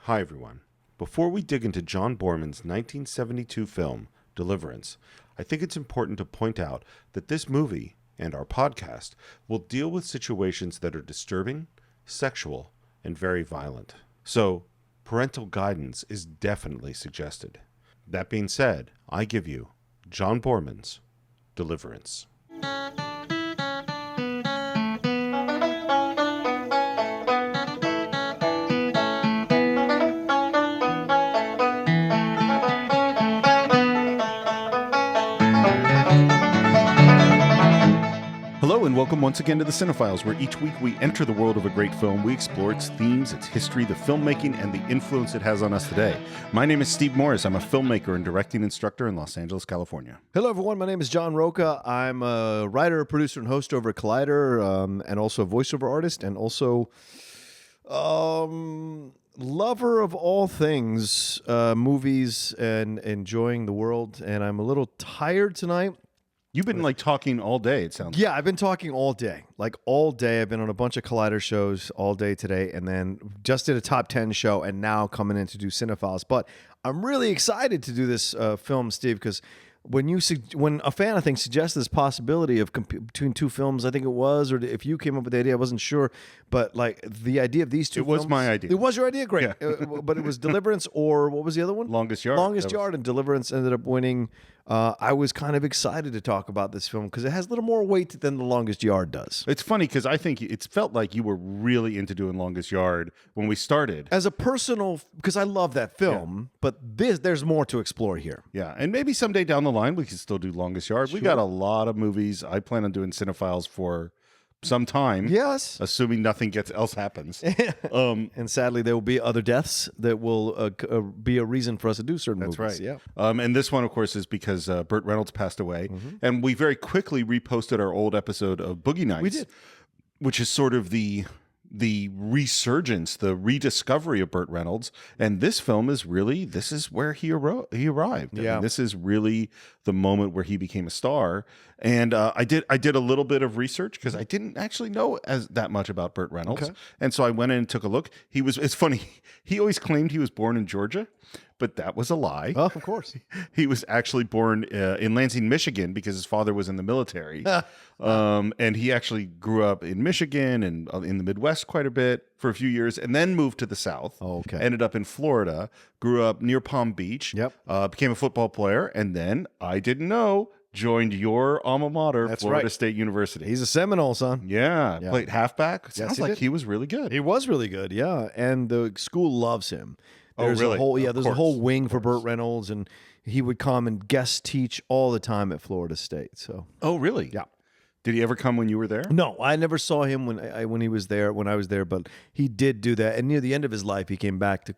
Hi, everyone. Before we dig into John Boorman's 1972 film, Deliverance, I think it's important to point out that this movie and our podcast will deal with situations that are disturbing, sexual, and very violent. So, parental guidance is definitely suggested. That being said, I give you John Boorman's Deliverance. Hello and welcome once again to the Cine-Files, where each week we enter the world of a great film. We explore its themes, its history, the filmmaking, and the influence it has on us today. My name is Steve Morris. I'm a filmmaker and directing instructor in Los Angeles, California. Hello, everyone. My name is John Roca. I'm a writer, producer, and host over at Collider, and also a voiceover artist, and also lover of all things movies and enjoying the world. And I'm a little tired tonight. You've been talking all day, it sounds like. Yeah, I've been talking all day. All day. I've been on a bunch of Collider shows all day today, and then just did a top 10 show, and now coming in to do Cine-Files. But I'm really excited to do this film, Steve, because when a fan, I think, suggests this possibility of between two films, I think it was, or if you came up with the idea, I wasn't sure, but the idea of these two films. It was my idea. It was your idea? Great. Yeah. But it was Deliverance, or what was the other one? Longest Yard. Longest Yard, and Deliverance ended up winning. I was kind of excited to talk about this film because it has a little more weight than The Longest Yard does. It's funny because I think it's felt like you were really into doing Longest Yard when we started. As a personal, because I love that film, but there's more to explore here. Yeah, and maybe someday down the line we can still do Longest Yard. Sure. We got a lot of movies. I plan on doing Cine-Files for some time. Yes. Assuming nothing else happens. And sadly, there will be other deaths that will be a reason for us to do certain movies. That's right. Yeah. And this one, of course, is because Burt Reynolds passed away. Mm-hmm. And we very quickly reposted our old episode of Boogie Nights. We did. Which is sort of the resurgence, the rediscovery of Burt Reynolds. And this film is really, this is where he arrived. Yeah. I mean, this is really the moment where he became a star. And I did a little bit of research because I didn't actually know that much about Burt Reynolds. Okay. And so I went in and took a look. It's funny. He always claimed he was born in Georgia, but that was a lie. Oh, of course. He was actually born in Lansing, Michigan, because his father was in the military. And he actually grew up in Michigan and in the Midwest quite a bit for a few years, and then moved to the South. Oh, okay. Ended up in Florida, grew up near Palm Beach. Yep. Became a football player, and then, I didn't know, joined your alma mater, That's Florida right. State University. He's a Seminole, son. Yeah, Yeah. played halfback. Sounds he like did. he was really good. He was really good, yeah. And the school loves him. Oh, There's really? A whole, Of there's a course, whole wing of for course. Burt Reynolds, and he would come and guest teach all the time at Florida State. So Oh, really? Yeah. Did he ever come when you were there? no, I never saw him when he was there, when I was there, but he did do that. And near the end of his life, he came back to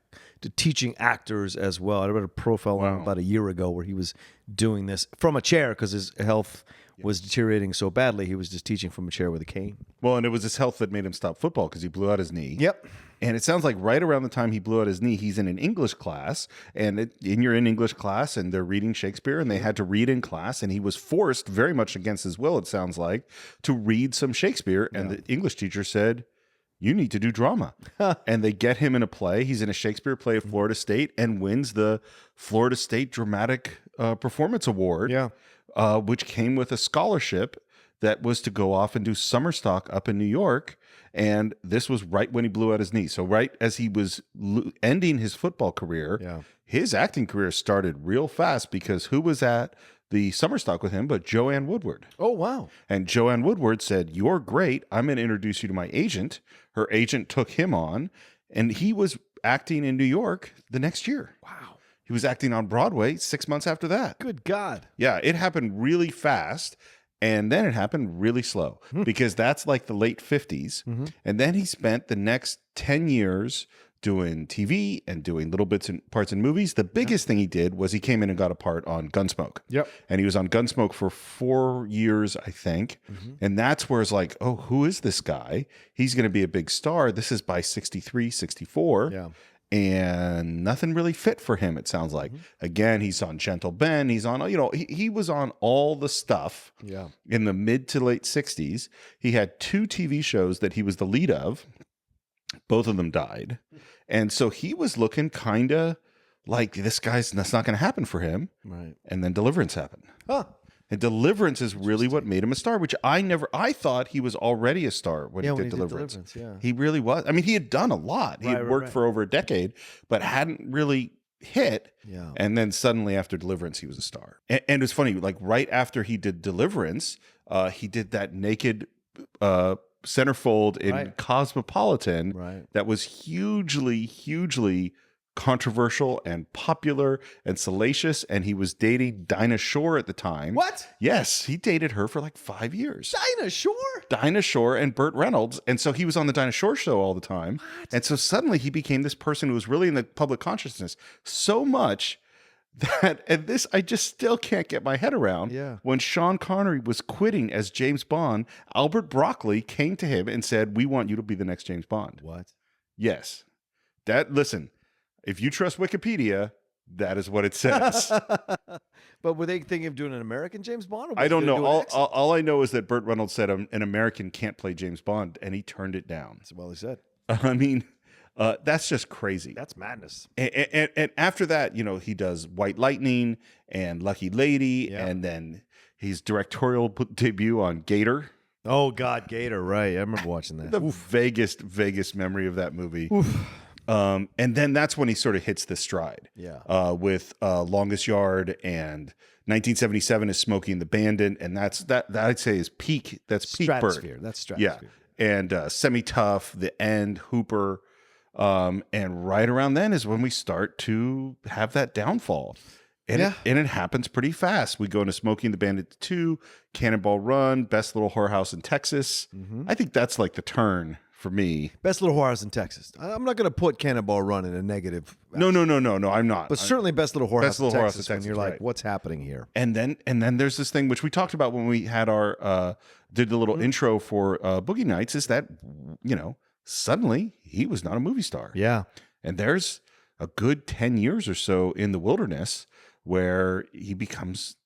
teaching actors as well. I read a profile on him about a year ago where he was doing this from a chair because his health was deteriorating so badly. He was just teaching from a chair with a cane. Well, and it was his health that made him stop football because he blew out his knee. Yep. And it sounds like right around the time he blew out his knee, he's in an English class, and you're in English class, and they're reading Shakespeare, and they had to read in class, and he was forced, very much against his will, it sounds like, to read some Shakespeare, and the English teacher said, you need to do drama. And they get him in a play. He's in a Shakespeare play at Florida State and wins the Florida State Dramatic Performance Award, which came with a scholarship that was to go off and do summer stock up in New York. And this was right when he blew out his knee. So right as he was ending his football career, his acting career started real fast because who was at the summer stock with him but Joanne Woodward? Oh, wow. And Joanne Woodward said, you're great. I'm going to introduce you to my agent. Her agent took him on, and he was acting in New York the next year. Wow. He was acting on Broadway 6 months after that. Good God. Yeah, it happened really fast. And then it happened really slow because that's like the late 50s. Mm-hmm. And then he spent the next 10 years doing TV and doing little bits and parts in movies. The biggest thing he did was he came in and got a part on Gunsmoke. Yep. And he was on Gunsmoke for 4 years, I think. Mm-hmm. And that's where it's like, oh, who is this guy? He's going to be a big star. This is by 63, 64. Yeah. And nothing really fit for him, it sounds like. Mm-hmm. Again, he's on Gentle Ben. He's on, he was on all the stuff in the mid to late 60s. He had 2 TV shows that he was the lead of. Both of them died. And so he was looking kind of like that's not going to happen for him. Right. And then Deliverance happened. Huh. And Deliverance is really what made him a star, which I thought he was already a star when he did Deliverance. Yeah. He really was. I mean, he had done a lot. He had worked for over a decade, but hadn't really hit. Yeah. And then suddenly after Deliverance, he was a star. And it's funny, like right after he did Deliverance, he did that naked centerfold in Cosmopolitan Right. that was hugely controversial and popular and salacious, and he was dating Dinah Shore at the time. What? Yes, he dated her for like 5 years. Dinah Shore? Dinah Shore and Burt Reynolds. And so he was on the Dinah Shore show all the time. What? And so suddenly he became this person who was really in the public consciousness so much that, and this I just still can't get my head around. Yeah. When Sean Connery was quitting as James Bond, Albert Broccoli came to him and said, "We want you to be the next James Bond." What? Yes. Listen, if you trust Wikipedia, that is what it says. But were they thinking of doing an American James Bond? Or I don't know. All, All I know is that Burt Reynolds said an American can't play James Bond, and he turned it down. Well, he said. I mean, that's just crazy. That's madness. And after that, he does White Lightning and Lucky Lady, and then his directorial debut on Gator. Oh God, Gator! Right, I remember watching that. The vaguest memory of that movie. And then that's when he sort of hits the stride. Yeah. With Longest Yard, and 1977 is Smokey and the Bandit, and that I'd say is peak. That's peak Stratosphere. Burt. That's Stratosphere. Yeah. And Semi Tough, The End, Hooper, and right around then is when we start to have that downfall. And it happens pretty fast. We go into Smokey and the Bandit 2, Cannonball Run, Best Little Whorehouse in Texas. Mm-hmm. I think that's like the turn for me. Best Little Whorehouse in Texas. I'm not going to put Cannonball Run in a negative. No, I'm not. But certainly Best Little Whorehouse in Texas. When you're like, right. what's happening here? And then there's this thing which we talked about when we had our did the little intro for Boogie Nights, is that suddenly he was not a movie star. Yeah. And there's a good 10 years or so in the wilderness where he becomes,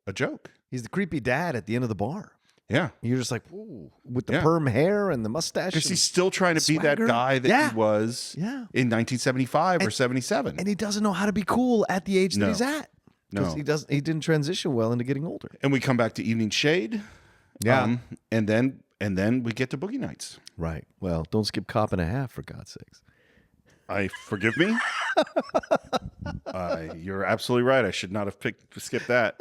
a joke. He's the creepy dad at the end of the bar. Yeah. You're just like, ooh, with the perm hair and the mustache. Because he's still trying to be that guy that he was in 1975 or 77. And he doesn't know how to be cool at the age that he's at. No. Because he didn't transition well into getting older. And we come back to Evening Shade. Yeah. And then we get to Boogie Nights. Right. Well, don't skip Cop and a Half, for God's sakes. Forgive me. You're absolutely right. I should not have skipped that.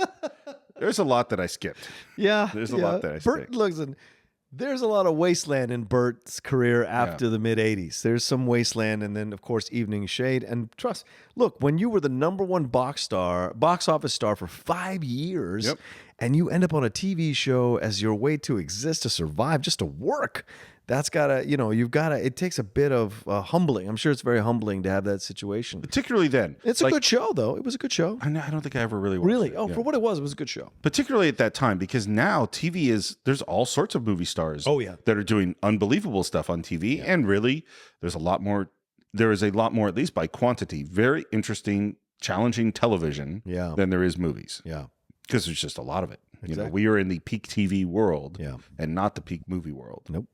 There's a lot that I skipped. Yeah. There's a lot that I skipped. There's a lot of wasteland in Burt's career after the mid 80s. There's some wasteland, and then of course Evening Shade. And look, when you were the #1 box office star for 5 years, and you end up on a TV show as your way to exist, to survive, just to work, that's it takes a bit of humbling. I'm sure it's very humbling to have that situation. Particularly then. It's a good show, though. It was a good show. I don't think I ever really watched it. Oh, for what it was a good show. Particularly at that time, because now TV there's all sorts of movie stars that are doing unbelievable stuff on TV. And really, there is a lot more, at least by quantity, very interesting, challenging television than there is movies. Yeah. Because there's just a lot of it. Exactly. We are in the peak TV world and not the peak movie world. Nope.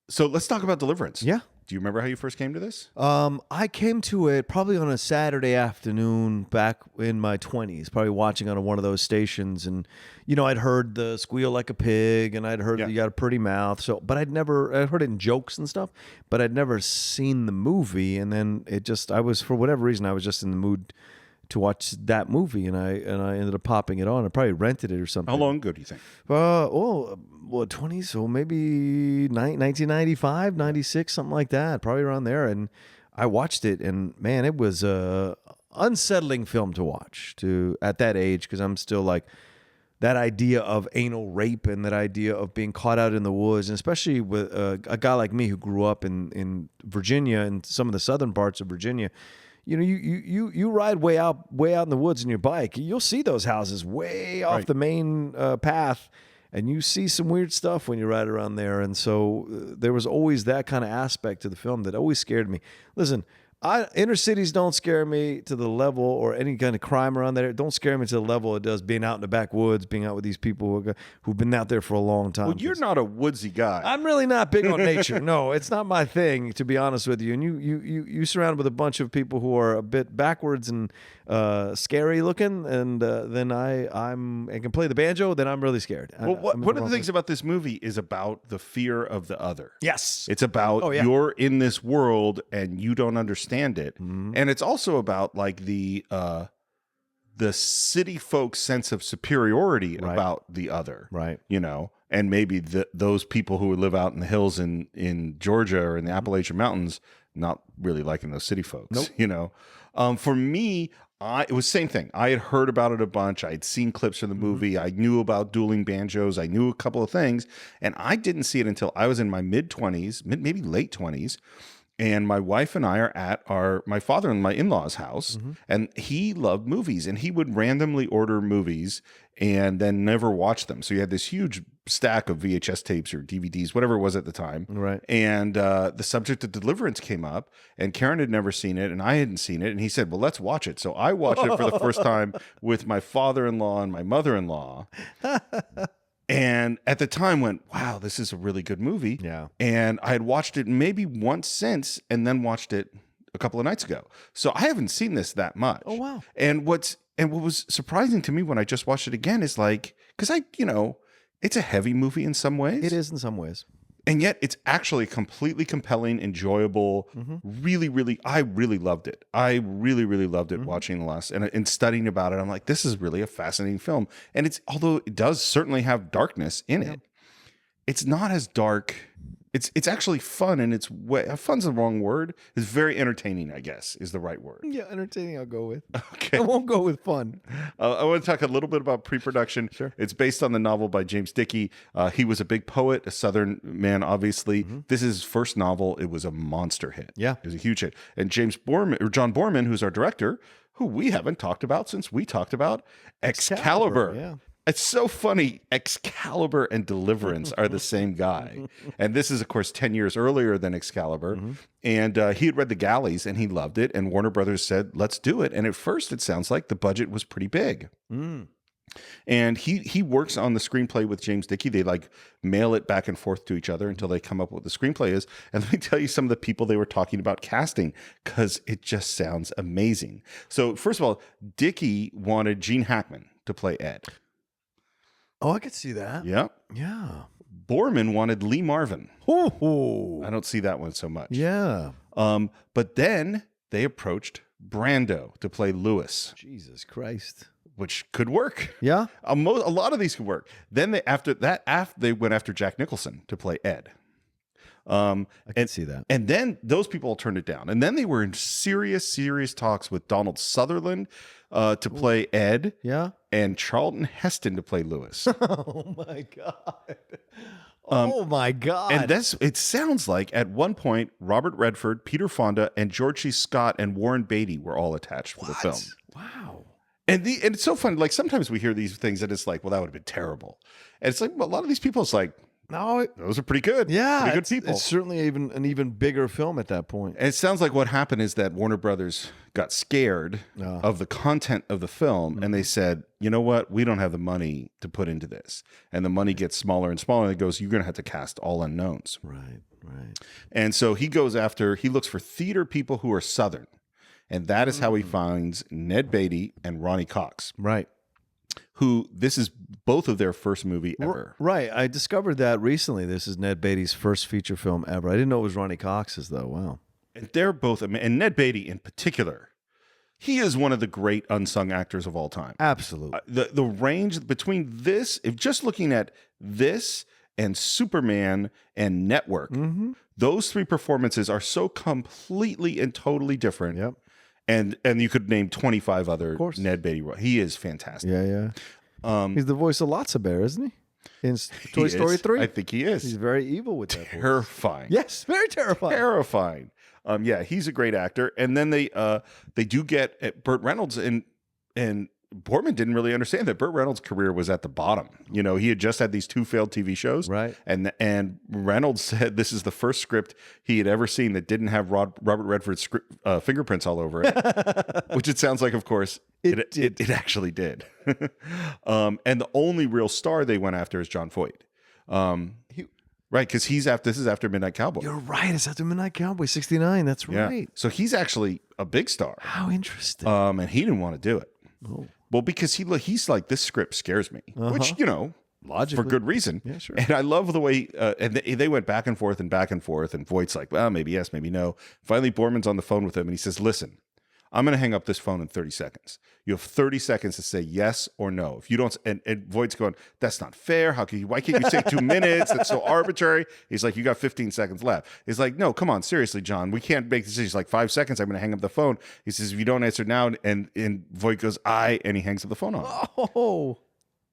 So let's talk about Deliverance. Yeah. Do you remember how you first came to this? I came to it probably on a Saturday afternoon back in my 20s, probably watching on one of those stations. And, I'd heard the squeal like a pig, and I'd heard you got a pretty mouth. So, but I'd heard it in jokes and stuff, but I'd never seen the movie. And then for whatever reason, I was just in the mood to watch that movie, and I ended up popping it on. I probably rented it or something. How long ago do you think? 20, so maybe 1995, 96, something like that, probably around there. And I watched it, and man, it was a unsettling film to watch at that age, because I'm still like, that idea of anal rape and that idea of being caught out in the woods, and especially with a guy like me who grew up in Virginia and some of the southern parts of Virginia. You ride way out in the woods in your bike. You'll see those houses way off the main path, and you see some weird stuff when you ride around there. And so there was always that kind of aspect to the film that always scared me. Listen, Inner cities don't scare me to the level, or any kind of crime around there. Don't scare me to the level it does being out in the backwoods, being out with these people who've been out there for a long time. Well, you're not a woodsy guy. I'm really not big on nature. No, it's not my thing, to be honest with you. And you surrounded with a bunch of people who are a bit backwards and scary looking, and then I can play the banjo. Then I'm really scared. Well, one of the things about this movie is about the fear of the other. Yes, It's about you're in this world and you don't understand it, Mm-hmm. and it's also about like the city folks' sense of superiority about the other, right? You know, and maybe those people who live out in the hills in Georgia or in the Appalachian Mountains not really liking those city folks. Nope. You know, for me, it was the same thing. I had heard about it a bunch. I had seen clips from the movie. I knew about Dueling Banjos. I knew a couple of things, and I didn't see it until I was in my mid-20s, maybe late 20s. And my wife and I are at my father and my in-laws' house, and he loved movies, and he would randomly order movies and then never watch them. So he had this huge stack of VHS tapes or DVDs, whatever it was at the time. Right. And the subject of Deliverance came up, and Karen had never seen it, and I hadn't seen it. And he said, well, let's watch it. So I watched it for the first time with my father-in-law and my mother-in-law. And at the time went, wow, this is a really good movie. Yeah. And I had watched it maybe once since, and then watched it a couple of nights ago. So I haven't seen this that much. Oh, wow. And what was surprising to me when I just watched it again is like, because it's a heavy movie in some ways. It is in some ways. And yet it's actually completely compelling, enjoyable. I really loved it. I really, really loved it watching the last and studying about it. I'm like, this is really a fascinating film. And although it does certainly have darkness in it, it's not as dark. It's actually fun, and it's way. Fun's the wrong word. It's very entertaining, I guess, is the right word. Yeah, entertaining I'll go with. Okay. I won't go with fun. I want to talk a little bit about pre-production. Sure. It's based on the novel by James Dickey. He was a big poet, a Southern man, obviously. This is his first novel. It was a monster hit. Yeah. It was a huge hit. And John Borman, who's our director, who we haven't talked about since we talked about Excalibur. Yeah. It's so funny. Excalibur and Deliverance are the same guy. And this is, of course, 10 years earlier than Excalibur. And he had read The Galleys and he loved it. And Warner Brothers said, let's do it. And at first, it sounds like the budget was pretty big. And he works on the screenplay with James Dickey. They like mail it back and forth to each other until they come up with what the screenplay is. And let me tell you some of the people they were talking about casting, because it just sounds amazing. So first of all, Dickey wanted Gene Hackman to play Ed. Oh, I could see that. Yep. Yeah. Borman wanted Lee Marvin. Oh. I don't see that one so much. Yeah. But then they approached Brando to play Lewis, Jesus Christ. which could work. Yeah. A lot of these could work. Then they went after Jack Nicholson to play Ed. I can see that. And then those people turned it down. And then they were in serious talks with Donald Sutherland to play Ed. Yeah. And Charlton Heston to play Lewis. Oh my God. Oh my God. And it sounds like at one point, Robert Redford, Peter Fonda, and George C. Scott and Warren Beatty were all attached for the film. Wow. And it's so funny. Like sometimes we hear these things and it's like, well, that would have been terrible. And it's like, well, a lot of these people, it's like, no, those are pretty good. Yeah. Pretty good people. It's certainly an even bigger film at that point. And it sounds like what happened is that Warner Brothers got scared of the content of the film, and they said, you know what? We don't have the money to put into this. And the money gets smaller and smaller, and it goes, you're going to have to cast all unknowns. Right. And so he looks for theater people who are Southern. And that is how he finds Ned Beatty and Ronnie Cox. Right. Who, this is both of their first movie ever. Right. I discovered that recently. This is Ned Beatty's first feature film ever. I didn't know it was Ronnie Cox's, though. Wow. And they're both, and Ned Beatty in particular, he is one of the great unsung actors of all time. Absolutely. The range between this, if just looking at this and Superman and Network, those three performances are so completely and totally different. Yep. And you could name 25 other Ned Beatty. He is fantastic. Yeah. He's the voice of Lotsa Bear, isn't he? In Toy Story 3? I think he is. He's very evil with that voice. Terrifying. Yes, very terrifying. Terrifying. Yeah, he's a great actor. And then they do get Burt Reynolds, and Boorman didn't really understand that Burt Reynolds' career was at the bottom. You know, he had just had these 2 failed TV shows. Right. And Reynolds said this is the first script he had ever seen that didn't have Robert Redford's fingerprints all over it, which it sounds like, of course, it actually did. And the only real star they went after is John Voight. Right, because this is after Midnight Cowboy. You're right. It's after Midnight Cowboy, 69. That's right. So he's actually a big star. How interesting. And he didn't want to do it. Oh. Well, because he's like, this script scares me, which, you know, logically, for good reason. Yeah, sure. And I love the way, and they went back and forth, and Voight's like, well, maybe yes, maybe no. Finally, Boorman's on the phone with him, and he says, listen, I'm going to hang up this phone in 30 seconds. You have 30 seconds to say yes or no. If you don't, and Voight's going, that's not fair. Why can't you say 2 minutes? That's so arbitrary. He's like, you got 15 seconds left. He's like, no, come on, seriously, John. We can't make decisions. Like 5 seconds, I'm going to hang up the phone. He says, if you don't answer now, and Voight goes, and he hangs up the phone on him. Oh.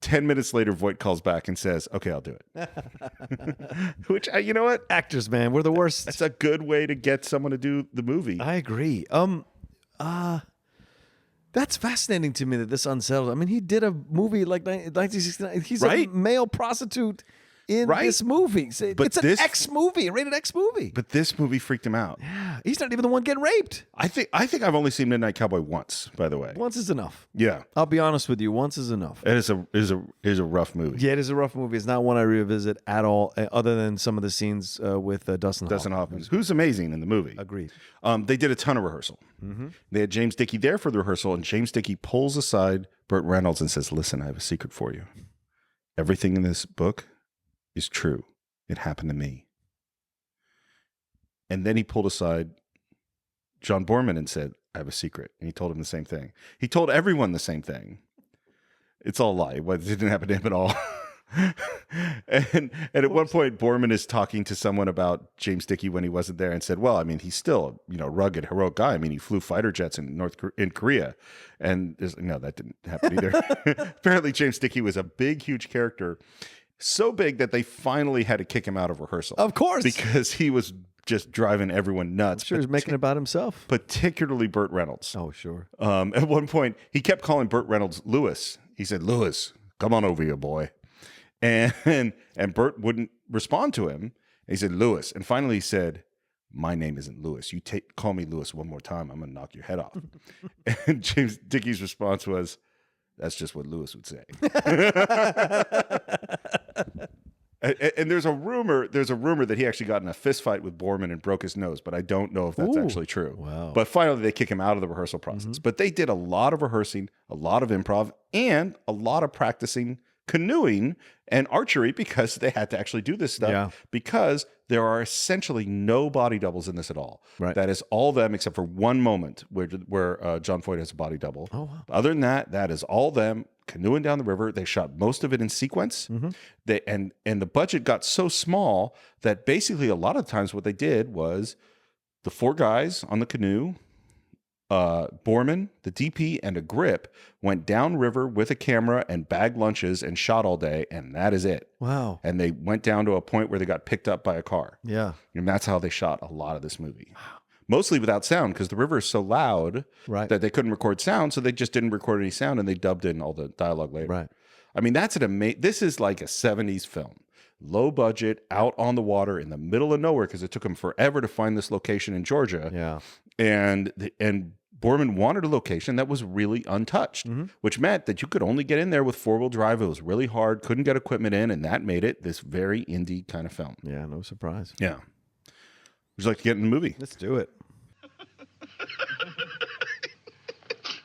10 minutes later, Voight calls back and says, okay, I'll do it. Which, you know what? Actors, man, we're the worst. That's a good way to get someone to do the movie. I agree. That's fascinating to me that this unsettled. I mean, he did a movie like 1969. He's Right? a male prostitute in Right? this movie. But It's an X movie, a rated X movie. But this movie freaked him out. Yeah, he's not even the one getting raped. I think I've only seen Midnight Cowboy once, by the way. Once is enough. Yeah. I'll be honest with you. Once is enough. It is a rough movie. Yeah, it is a rough movie. It's not one I revisit at all, other than some of the scenes with Dustin Hoffman, who's amazing in the movie. Agreed. They did a ton of rehearsal. They had James Dickey there for the rehearsal, and James Dickey pulls aside Burt Reynolds and says, listen, I have a secret for you. Everything in this book is true. It happened to me. And then he pulled aside John Boorman and said, I have a secret. And he told him the same thing. He told everyone the same thing. It's all a lie. It didn't happen to him at all. and at one point, Boorman is talking to someone about James Dickey when he wasn't there and said, well, I mean, he's still a rugged, heroic guy. I mean, he flew fighter jets in Korea. And no, that didn't happen either. Apparently, James Dickey was a big, huge character. So big that they finally had to kick him out of rehearsal. Of course. Because he was just driving everyone nuts. I'm sure he's making it about himself. Particularly Burt Reynolds. Oh, sure. At one point, he kept calling Burt Reynolds Lewis. He said, Lewis, come on over here, boy. And Burt wouldn't respond to him. He said, Lewis. And finally he said, my name isn't Lewis. You call me Lewis one more time, I'm going to knock your head off. And James Dickey's response was, that's just what Lewis would say. And there's a rumor that he actually got in a fist fight with Boorman and broke his nose, but I don't know if that's actually true. Wow. But finally they kick him out of the rehearsal process. But they did a lot of rehearsing, a lot of improv, and a lot of practicing canoeing and archery because they had to actually do this stuff because there are essentially no body doubles in this at all. Right. That is all them except for one moment where John Voight has a body double. Oh, wow. Other than that is all them canoeing down the river. They shot most of it in sequence. And the budget got so small that basically a lot of times what they did was the 4 guys on the canoe, Boorman, the DP, and a grip went downriver with a camera and bagged lunches and shot all day, and that is it. Wow. And they went down to a point where they got picked up by a car. Yeah. And that's how they shot a lot of this movie. Mostly without sound because the river is so loud that they couldn't record sound, so they just didn't record any sound and they dubbed in all the dialogue later. Right. I mean, this is like a 70s film. Low budget, out on the water in the middle of nowhere because it took them forever to find this location in Georgia. Yeah. And Boorman wanted a location that was really untouched, which meant that you could only get in there with 4-wheel drive. It was really hard, couldn't get equipment in, and that made it this very indie kind of film. Yeah, no surprise. Yeah. Would you like to get in the movie? Let's do it.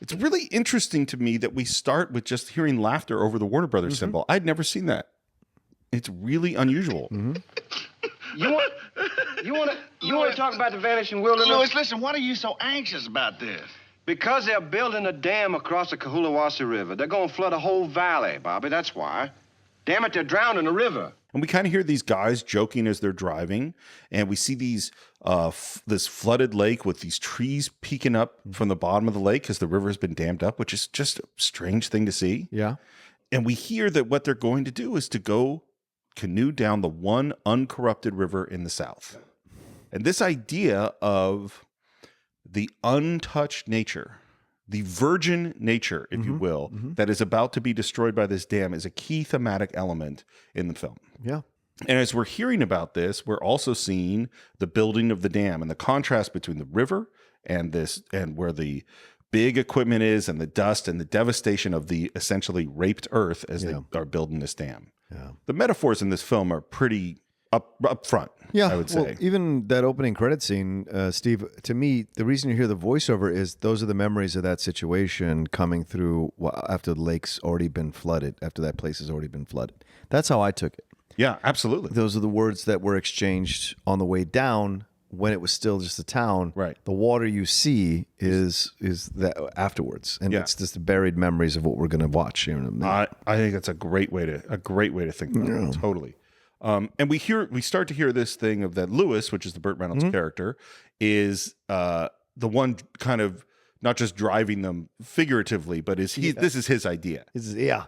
It's really interesting to me that we start with just hearing laughter over the Warner Brothers symbol. I'd never seen that. It's really unusual. You want to talk about the vanishing wilderness? Louis, listen, what are you so anxious about this? Because they're building a dam across the Cohulawasi River. They're going to flood a whole valley, Bobby. That's why. Damn it, they're drowning the river. And we kind of hear these guys joking as they're driving, and we see these this flooded lake with these trees peeking up from the bottom of the lake because the river has been dammed up, which is just a strange thing to see. Yeah. And we hear that what they're going to do is to go canoe down the one uncorrupted river in the South. And this idea of the untouched nature, the virgin nature, if you will, that is about to be destroyed by this dam is a key thematic element in the film. Yeah. And as we're hearing about this, we're also seeing the building of the dam and the contrast between the river and where the big equipment is and the dust and the devastation of the essentially raped earth as they are building this dam. Yeah. The metaphors in this film are pretty up front, I would say. Well, even that opening credit scene, Steve, to me, the reason you hear the voiceover is those are the memories of that situation coming through after the lake's already been flooded, after that place has already been flooded. That's how I took it. Yeah, absolutely. Those are the words that were exchanged on the way down when it was still just a town. Right. The water you see is that afterwards, and it's just the buried memories of what we're going to watch here in a minute. I think that's a great way to think about it. Totally. And we start to hear this thing of that Lewis, which is the Burt Reynolds character, is the one kind of not just driving them figuratively, but this is his idea.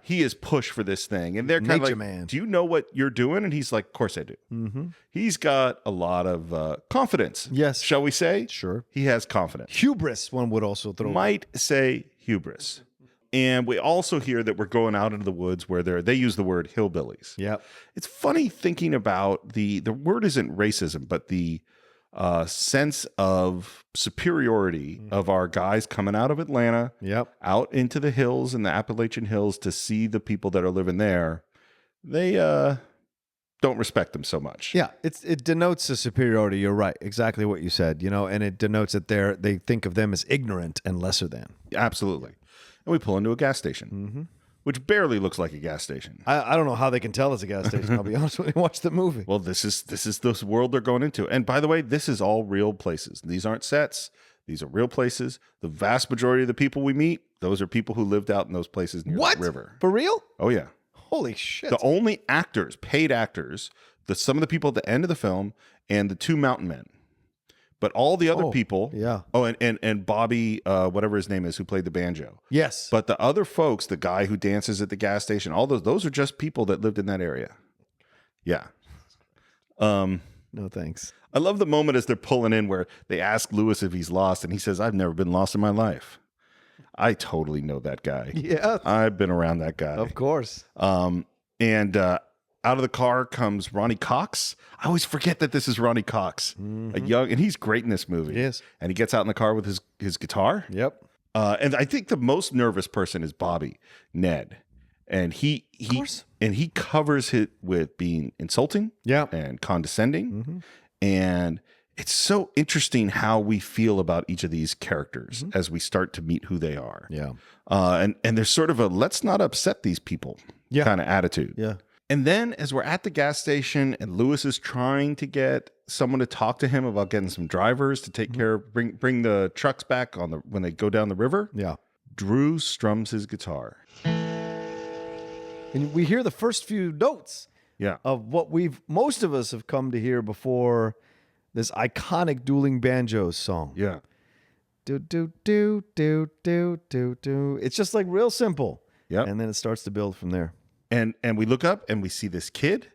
He is pushed for this thing, and they're kind of like, man. "Do you know what you're doing?" And he's like, "Of course I do." Mm-hmm. He's got a lot of confidence. Yes, shall we say? Sure, he has confidence. Hubris, one would also throw. Might say hubris. And we also hear that we're going out into the woods where they use the word hillbillies. Yeah, it's funny thinking about the word isn't racism, but the sense of superiority of our guys coming out of Atlanta, out into the hills and the Appalachian Hills to see the people that are living there. They don't respect them so much. Yeah, it denotes a superiority. You're right, exactly what you said. And it denotes that they think of them as ignorant and lesser than. Absolutely. And we pull into a gas station, which barely looks like a gas station. I don't know how they can tell it's a gas station. I'll be honest when you watch the movie. Well, this is the world they're going into. And by the way, this is all real places. These aren't sets. These are real places. The vast majority of the people we meet, those are people who lived out in those places near the river. For real? Oh, yeah. Holy shit. The only actors, paid actors, some of the people at the end of the film and the two mountain men. But all the other people, Oh, and Bobby, whatever his name is, who played the banjo. Yes. But the other folks, the guy who dances at the gas station, all those are just people that lived in that area. Yeah. No thanks. I love the moment as they're pulling in where they ask Lewis if he's lost, and he says, "I've never been lost in my life." I totally know that guy. Yeah. I've been around that guy. Of course. And out of the car comes Ronnie Cox. I always forget that this is Ronnie Cox, and he's great in this movie. Yes, and he gets out in the car with his guitar. Yep. And I think the most nervous person is Bobby Ned, and he covers it with being insulting, and condescending, and it's so interesting how we feel about each of these characters as we start to meet who they are. Yeah. And there's sort of a let's not upset these people kind of attitude. Yeah. And then as we're at the gas station and Lewis is trying to get someone to talk to him about getting some drivers to take care of, bring the trucks back when they go down the river. Yeah. Drew strums his guitar. And we hear the first few notes of what most of us have come to hear before this iconic Dueling Banjos song. Yeah. Do, do, do, do, do, do, do. It's just like real simple. Yeah. And then it starts to build from there. And we look up and we see this kid,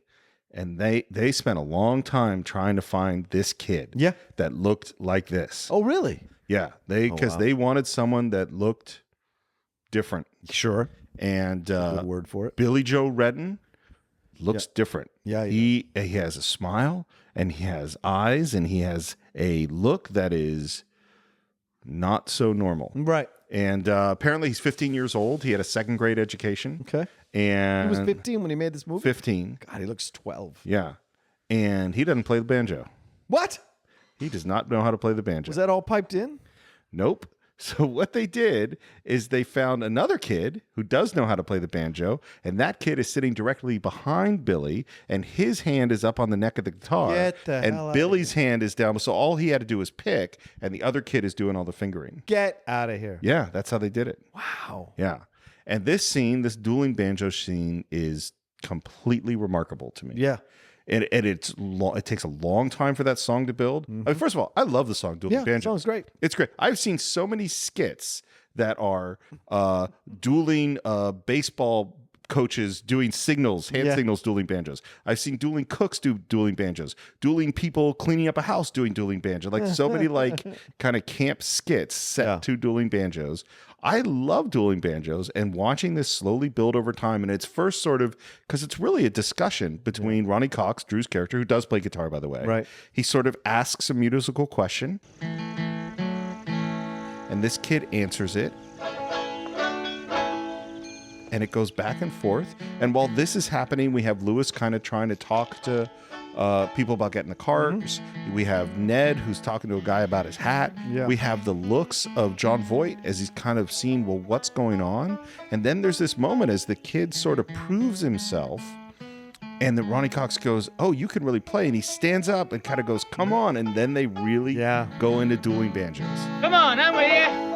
and they spent a long time trying to find this kid that looked like this. Oh, really? Yeah. They wanted someone that looked different. Sure. And good word for it. Billy Joe Redden looks different. Yeah. He has a smile, and he has eyes, and he has a look that is not so normal. Right. And apparently he's 15 years old. He had a second grade education. Okay. And he was 15 when he made this movie? 15. God, he looks 12. Yeah. And he doesn't play the banjo. What? He does not know how to play the banjo. Was that all piped in? Nope. So what they did is they found another kid who does know how to play the banjo, and that kid is sitting directly behind Billy, and his hand is up on the neck of the guitar. And Billy's hand is down. So all he had to do was pick, and the other kid is doing all the fingering. Get out of here. Yeah, that's how they did it. Wow. Yeah. And this scene, this dueling banjo scene, is completely remarkable to me. Yeah. And it takes a long time for that song to build. I mean, first of all, I love the song Dueling Banjo. Yeah, the song's great. It's great. I've seen so many skits that are dueling baseball coaches doing signals, hand signals, dueling banjos. I've seen dueling cooks do dueling banjos, dueling people cleaning up a house doing dueling banjo. Like so many like kind of camp skits set to dueling banjos. I love dueling banjos and watching this slowly build over time. And it's first sort of, because it's really a discussion between Ronnie Cox, Drew's character, who does play guitar, by the way. Right. He sort of asks a musical question, and this kid answers it. And it goes back and forth. And while this is happening, we have Lewis kind of trying to talk to people about getting the cars. We have Ned who's talking to a guy about his hat. Yeah. We have the looks of John Voight as he's kind of seeing, well, what's going on? And then there's this moment as the kid sort of proves himself. And then Ronnie Cox goes, oh, you can really play. And he stands up and kind of goes, come on. And then they really go into dueling banjos. Come on, I'm with you.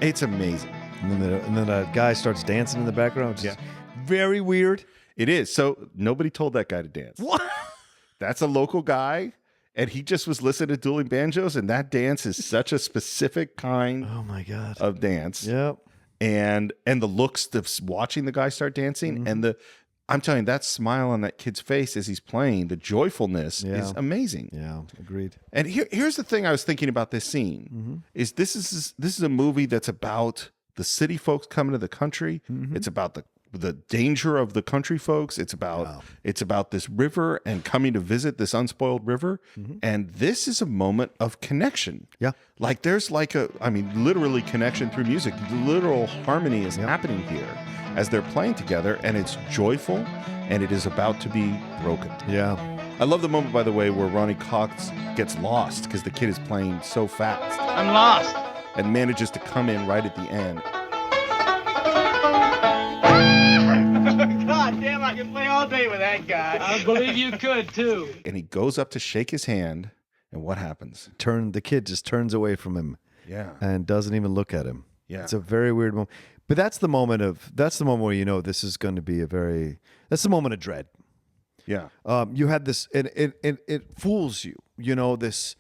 It's amazing. And then a guy starts dancing in the background, which is very weird. It is. So nobody told that guy to dance. What? That's a local guy, and he just was listening to dueling banjos, and that dance is such a specific kind Oh my God. of dance. Yep. And the looks of watching the guy start dancing, and I'm telling you, that smile on that kid's face as he's playing, the joyfulness is amazing. Yeah, agreed. And here's the thing I was thinking about this scene is this is a movie that's about the city folks coming to the country. It's about the danger of the country folks. It's about this river and coming to visit this unspoiled river. And this is a moment of connection. Yeah. Like there's literally connection through music. Literal harmony is happening here as they're playing together, and it's joyful, and it is about to be broken. Yeah. I love the moment, by the way, where Ronnie Cox gets lost because the kid is playing so fast I'm lost. and manages to come in right at the end. God damn, I can play all day with that guy. I believe you could, too. And he goes up to shake his hand, and what happens? The kid just turns away from him Yeah. and doesn't even look at him. Yeah. It's a very weird moment. But that's the moment where you know this is going to be that's the moment of dread. Yeah. You had this, and it fools you, you know, this,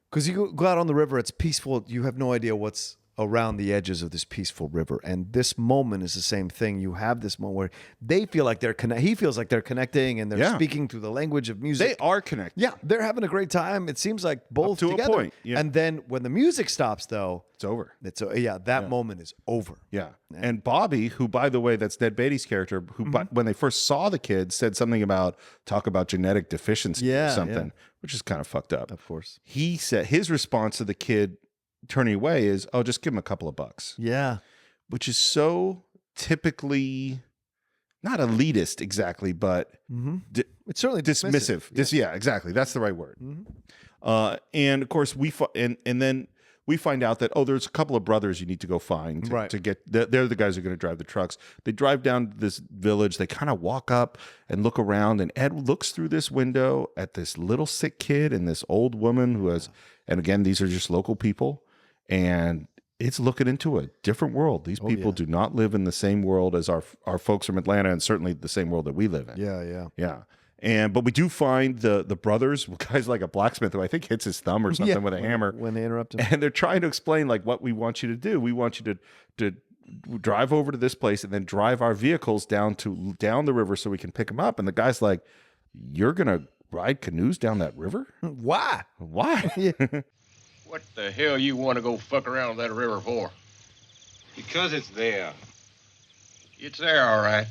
because you go out on the river, it's peaceful. You have no idea what's around the edges of this peaceful river. And this moment is the same thing. You have this moment where they feel like he feels like they're connecting and they're speaking through the language of music. They are connected. Yeah, they're having a great time. It seems like both to a together. point, yeah. And then when the music stops, though, It's over. that moment is over. Yeah. And Bobby, who, by the way, that's Ned Beatty's character, who when they first saw the kid said something about genetic deficiency or something, which is kind of fucked up. Of course. He said his response to the kid turning away is, oh, just give him a couple of bucks. Yeah. Which is so typically not elitist exactly, but It's certainly dismissive. Yeah, exactly. That's the right word. And of course, then we find out that, there's a couple of brothers you need to go find to get. They're the guys who are going to drive the trucks. They drive down to this village. They kind of walk up and look around, and Ed looks through this window at this little sick kid and this old woman who has. And again, these are just local people, and it's looking into a different world. These people do not live in the same world as our folks from Atlanta, and certainly the same world that we live in. Yeah. But we do find the brothers, guys like a blacksmith who I think hits his thumb or something with a hammer when they interrupt him. and they're trying to explain like what we want you to do. We want you to drive over to this place and then drive our vehicles down the river so we can pick them up. And the guy's like, "You're gonna ride canoes down that river? Why? Why?" What the hell you want to go fuck around that river for? Because it's there. It's there, all right.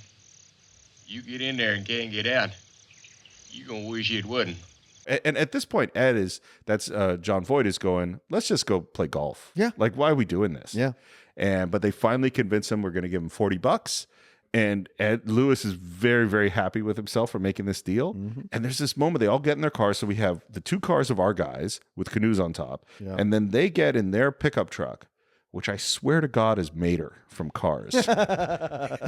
You get in there and can't get out. You gonna wish it wouldn't. And at this point, that's John Voight is going, let's just go play golf. Yeah. Like, why are we doing this? Yeah. But they finally convince him we're going to give him $40. And Ed Lewis is very, very happy with himself for making this deal. And there's this moment, they all get in their cars. So we have the two cars of our guys with canoes on top. Yeah. And then they get in their pickup truck, which I swear to God is Mater from Cars. It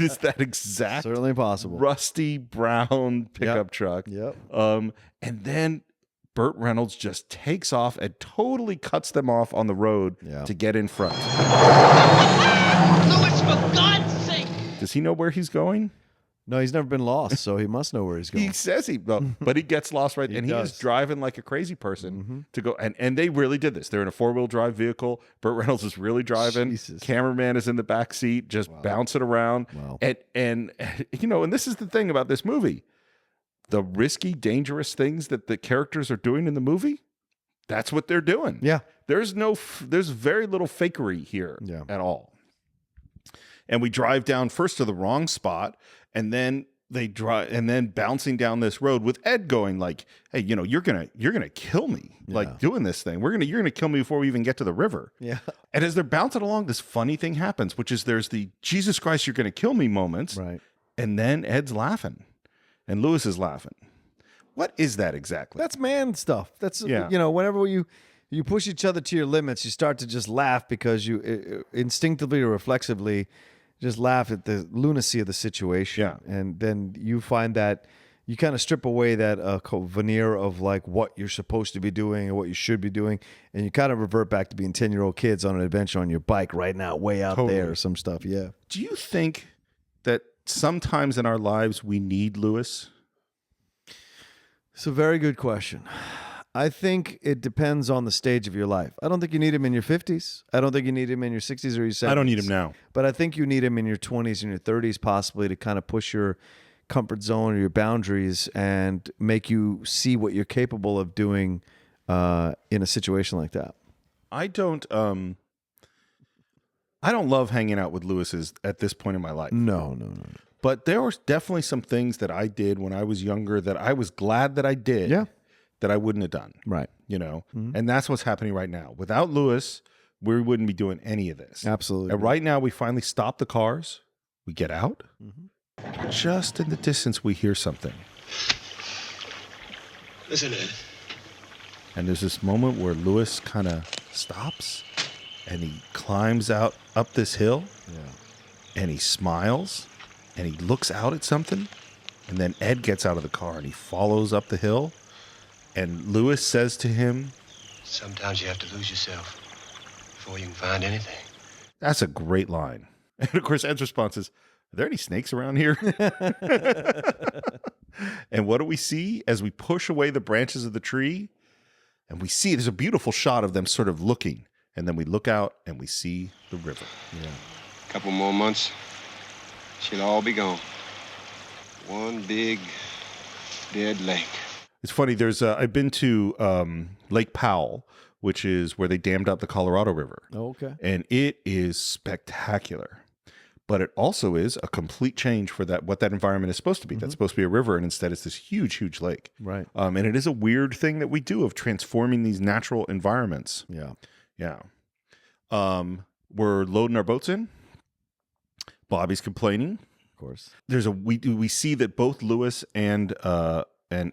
is that exact Certainly possible. rusty brown pickup truck. Yep. And then Burt Reynolds just takes off and totally cuts them off on the road to get in front. Louis, for God's sake! Does he know where he's going? No, he's never been lost, so he must know where he's going. He says but he gets lost and he is driving like a crazy person to go. And they really did this. They're in a 4-wheel drive vehicle. Burt Reynolds is really driving. Jesus. Cameraman is in the back seat, just bouncing around. Wow. And and this is the thing about this movie. The risky, dangerous things that the characters are doing in the movie, that's what they're doing. Yeah. There's very little fakery here at all. And we drive down first to the wrong spot, and then bouncing down this road with Ed going like, "Hey, you're gonna kill me, like doing this thing. You're gonna kill me before we even get to the river." Yeah. And as they're bouncing along, this funny thing happens, which is there's the Jesus Christ, you're gonna kill me moments, Right. and then Ed's laughing. And Lewis is laughing. What is that exactly? That's man stuff. That's whenever you push each other to your limits, you start to just laugh because you instinctively or reflexively just laugh at the lunacy of the situation. Yeah. And then you find that you kind of strip away that veneer of like what you're supposed to be doing or what you should be doing, and you kind of revert back to being 10-year-old kids on an adventure on your bike right now, way out there or some stuff. Yeah. Do you think that sometimes in our lives we need Lewis? It's a very good question. I think it depends on the stage of your life. I don't think you need him in your 50s. I don't think you need him in your 60s or your 70s. I don't need him now. But I think you need him in your 20s and your 30s possibly to kind of push your comfort zone or your boundaries and make you see what you're capable of doing in a situation like that. I don't love hanging out with Lewis's at this point in my life. No. But there were definitely some things that I did when I was younger that I was glad that I did that I wouldn't have done. Right. And that's what's happening right now. Without Lewis, we wouldn't be doing any of this. Absolutely. And right now, we finally stop the cars. We get out. Just in the distance, we hear something. Listen, Ed. And there's this moment where Lewis kind of stops and he climbs up this hill. Yeah. And he smiles and he looks out at something. And then Ed gets out of the car and he follows up the hill. And Lewis says to him, Sometimes you have to lose yourself before you can find anything. That's a great line. And of course, Ed's response is, are there any snakes around here? And what do we see as we push away the branches of the tree? And we see there's a beautiful shot of them sort of looking. And then we look out and we see the river. Yeah. A couple more months, she'll all be gone. One big dead lake. It's funny. I've been to Lake Powell, which is where they dammed up the Colorado River. Oh, okay. And it is spectacular. But it also is a complete change for what that environment is supposed to be. That's supposed to be a river, and instead it's this huge, huge lake. Right. And it is a weird thing that we do of transforming these natural environments. Yeah. Yeah. We're loading our boats in. Bobby's complaining. Of course. We see that both Lewis and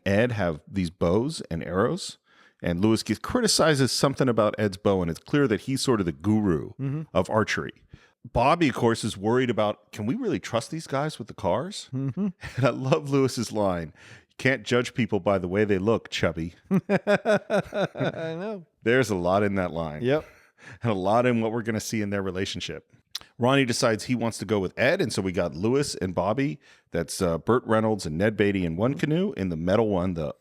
Ed have these bows and arrows. And Lewis criticizes something about Ed's bow, and it's clear that he's sort of the guru of archery. Bobby, of course, is worried about, can we really trust these guys with the cars? And I love Lewis's line. You can't judge people by the way they look, chubby. I know. There's a lot in that line. Yep. And a lot in what we're going to see in their relationship. Ronnie decides he wants to go with Ed, and so we got Lewis and Bobby. That's Burt Reynolds and Ned Beatty in one canoe. In the metal one, the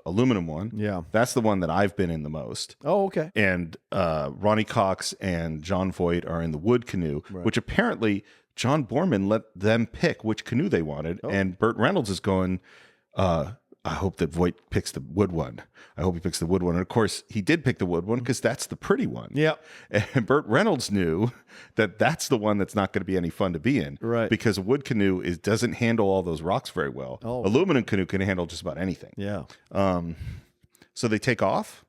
aluminum one. Yeah. That's the one that I've been in the most. Oh, okay. And Ronnie Cox and John Voight are in the wood canoe, which apparently John Borman let them pick which canoe they wanted. Oh. And Burt Reynolds is going, I hope that Voight picks the wood one. I hope he picks the wood one. And of course, he did pick the wood one because that's the pretty one. Yeah. And Burt Reynolds knew that that's the one that's not going to be any fun to be in. Right. Because a wood canoe doesn't handle all those rocks very well. Oh. Aluminum canoe can handle just about anything. Yeah. So they take off.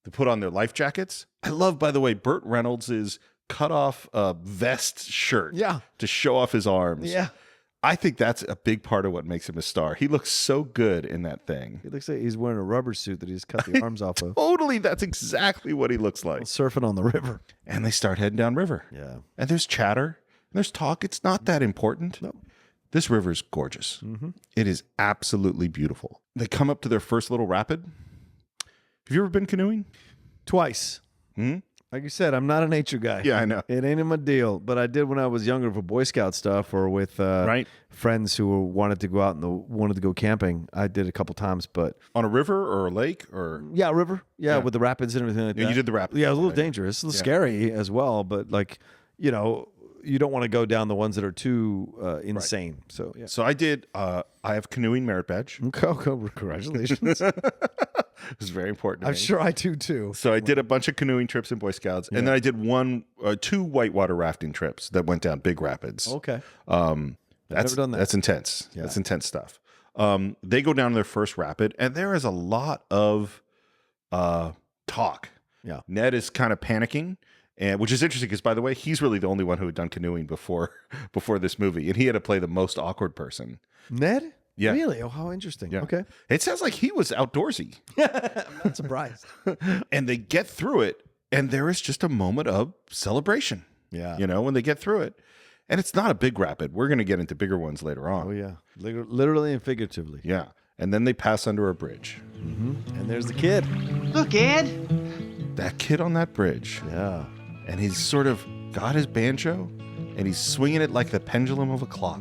They put on their life jackets. I love, by the way, Burt Reynolds' cut off vest shirt. Yeah. To show off his arms. Yeah. I think that's a big part of what makes him a star. He looks so good in that thing. He looks like he's wearing a rubber suit that he just cut the arms off of. Totally, that's exactly what he looks like. Surfing on the river. And they start heading down river. Yeah. And there's chatter. And there's talk. It's not that important. No. This river's gorgeous. It is absolutely beautiful. They come up to their first little rapid. Have you ever been canoeing? Twice. Like you said, I'm not a nature guy. Yeah, I know. It ain't in my deal. But I did when I was younger for Boy Scout stuff or with Right. friends who wanted to go out and wanted to go camping. I did a couple times, but On a river or a lake or? yeah, river. Yeah, with the rapids and everything like Yeah, that. you did the rapids. Yeah, it was a little dangerous, a little scary as well. But like, you know, you don't want to go down the ones that are too insane. So yeah. So I did. I have canoeing merit badge. Congratulations. It was very important to I'm me. sure I do too. So I did a bunch of canoeing trips in Boy Scouts, and then I did two whitewater rafting trips that went down big rapids. Okay. That's never done that. That's intense. That's intense stuff. They go down their first rapid, and there is a lot of talk. Yeah. Ned is kind of panicking, and which is interesting because, by the way, he's really the only one who had done canoeing before this movie, and he had to play the most awkward person. Ned? Yeah. Really? Oh, how interesting. Yeah. Okay. It sounds like he was outdoorsy. I'm not surprised. And they get through it, and there is just a moment of celebration. Yeah. You know, when they get through it. And it's not a big rapid. We're going to get into bigger ones later on. Oh, yeah. Literally and figuratively. Yeah. And then they pass under a bridge. And there's the kid. Look, Ed. That kid on that bridge. Yeah. And he's sort of got his banjo, and he's swinging it like the pendulum of a clock.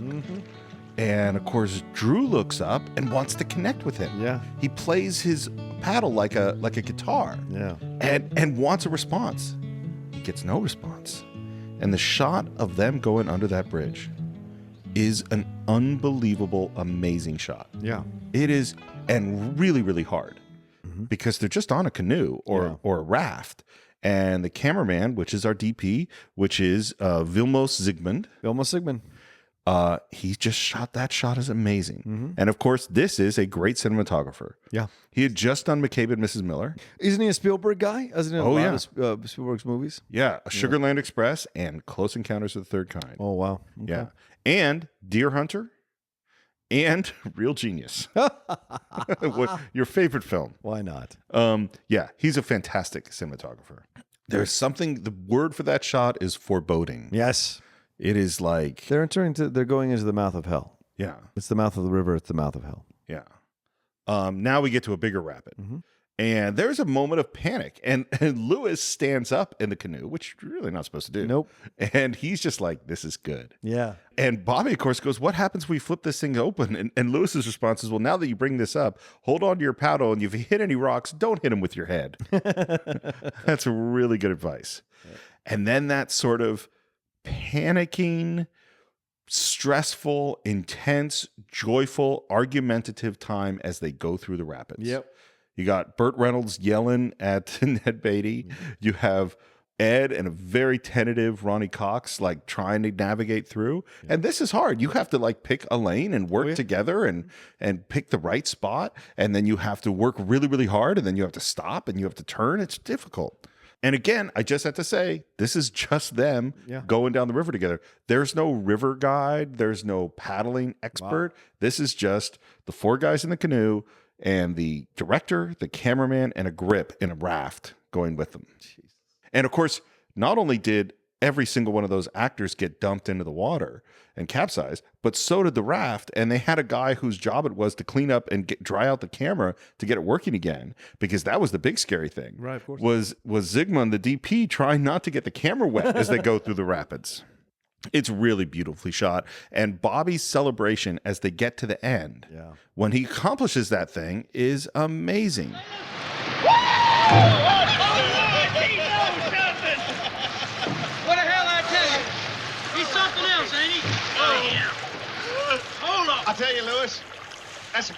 And of course, Drew looks up and wants to connect with him. Yeah. He plays his paddle like a guitar. Yeah. And wants a response. He gets no response. And the shot of them going under that bridge is an unbelievable, amazing shot. Yeah. It is, and really, really hard because they're just on a canoe or a raft. And the cameraman, which is our DP, which is Vilmos Zsigmond, Vilmos Zsigmond. he just shot that shot is amazing. And of course, this is a great cinematographer. Yeah. He had just done McCabe and Mrs. Miller. Isn't he a Spielberg guy? Isn't he? Oh, yeah. Spielberg's movies. Yeah, Sugarland Express and Close Encounters of the Third Kind. Oh, wow. Okay. Yeah. And Deer Hunter and Real Genius. What your favorite film? Why not? Yeah, he's a fantastic cinematographer. There's something, the word for that shot is foreboding. Yes. It is like, They're going into the mouth of hell. yeah, It's the mouth of the river. It's the mouth of hell. yeah. Now we get to a bigger rapid. And there's a moment of panic. And Lewis stands up in the canoe, which you're really not supposed to do. Nope. And he's just like, this is good. Yeah. And Bobby, of course, goes, what happens if we flip this thing open? And Lewis's response is, well, now that you bring this up, hold on to your paddle, and if you hit any rocks, don't hit them with your head. That's really good advice. And then that sort of panicking, stressful, intense, joyful, argumentative time as they go through the rapids. Yep. You got Burt Reynolds yelling at Ned Beatty. You have Ed and a very tentative Ronnie Cox like trying to navigate through. And this is hard. You have to like pick a lane and work together and pick the right spot. And then you have to work really, really hard. And then you have to stop and you have to turn. It's difficult. And again, I just have to say, this is just them going down the river together. There's no river guide. There's no paddling expert. Wow. This is just the four guys in the canoe and the director, the cameraman, and a grip in a raft going with them. Jeez. And of course, not only did every single one of those actors get dumped into the water and capsized, but so did the raft. And they had a guy whose job it was to clean up and dry out the camera to get it working again, because that was the big scary thing. Right, of course. Was Zsigmond, the DP, trying not to get the camera wet as they go through the rapids. It's really beautifully shot. And Bobby's celebration as they get to the end, when he accomplishes that thing, is amazing. I'll tell you, Lewis, that's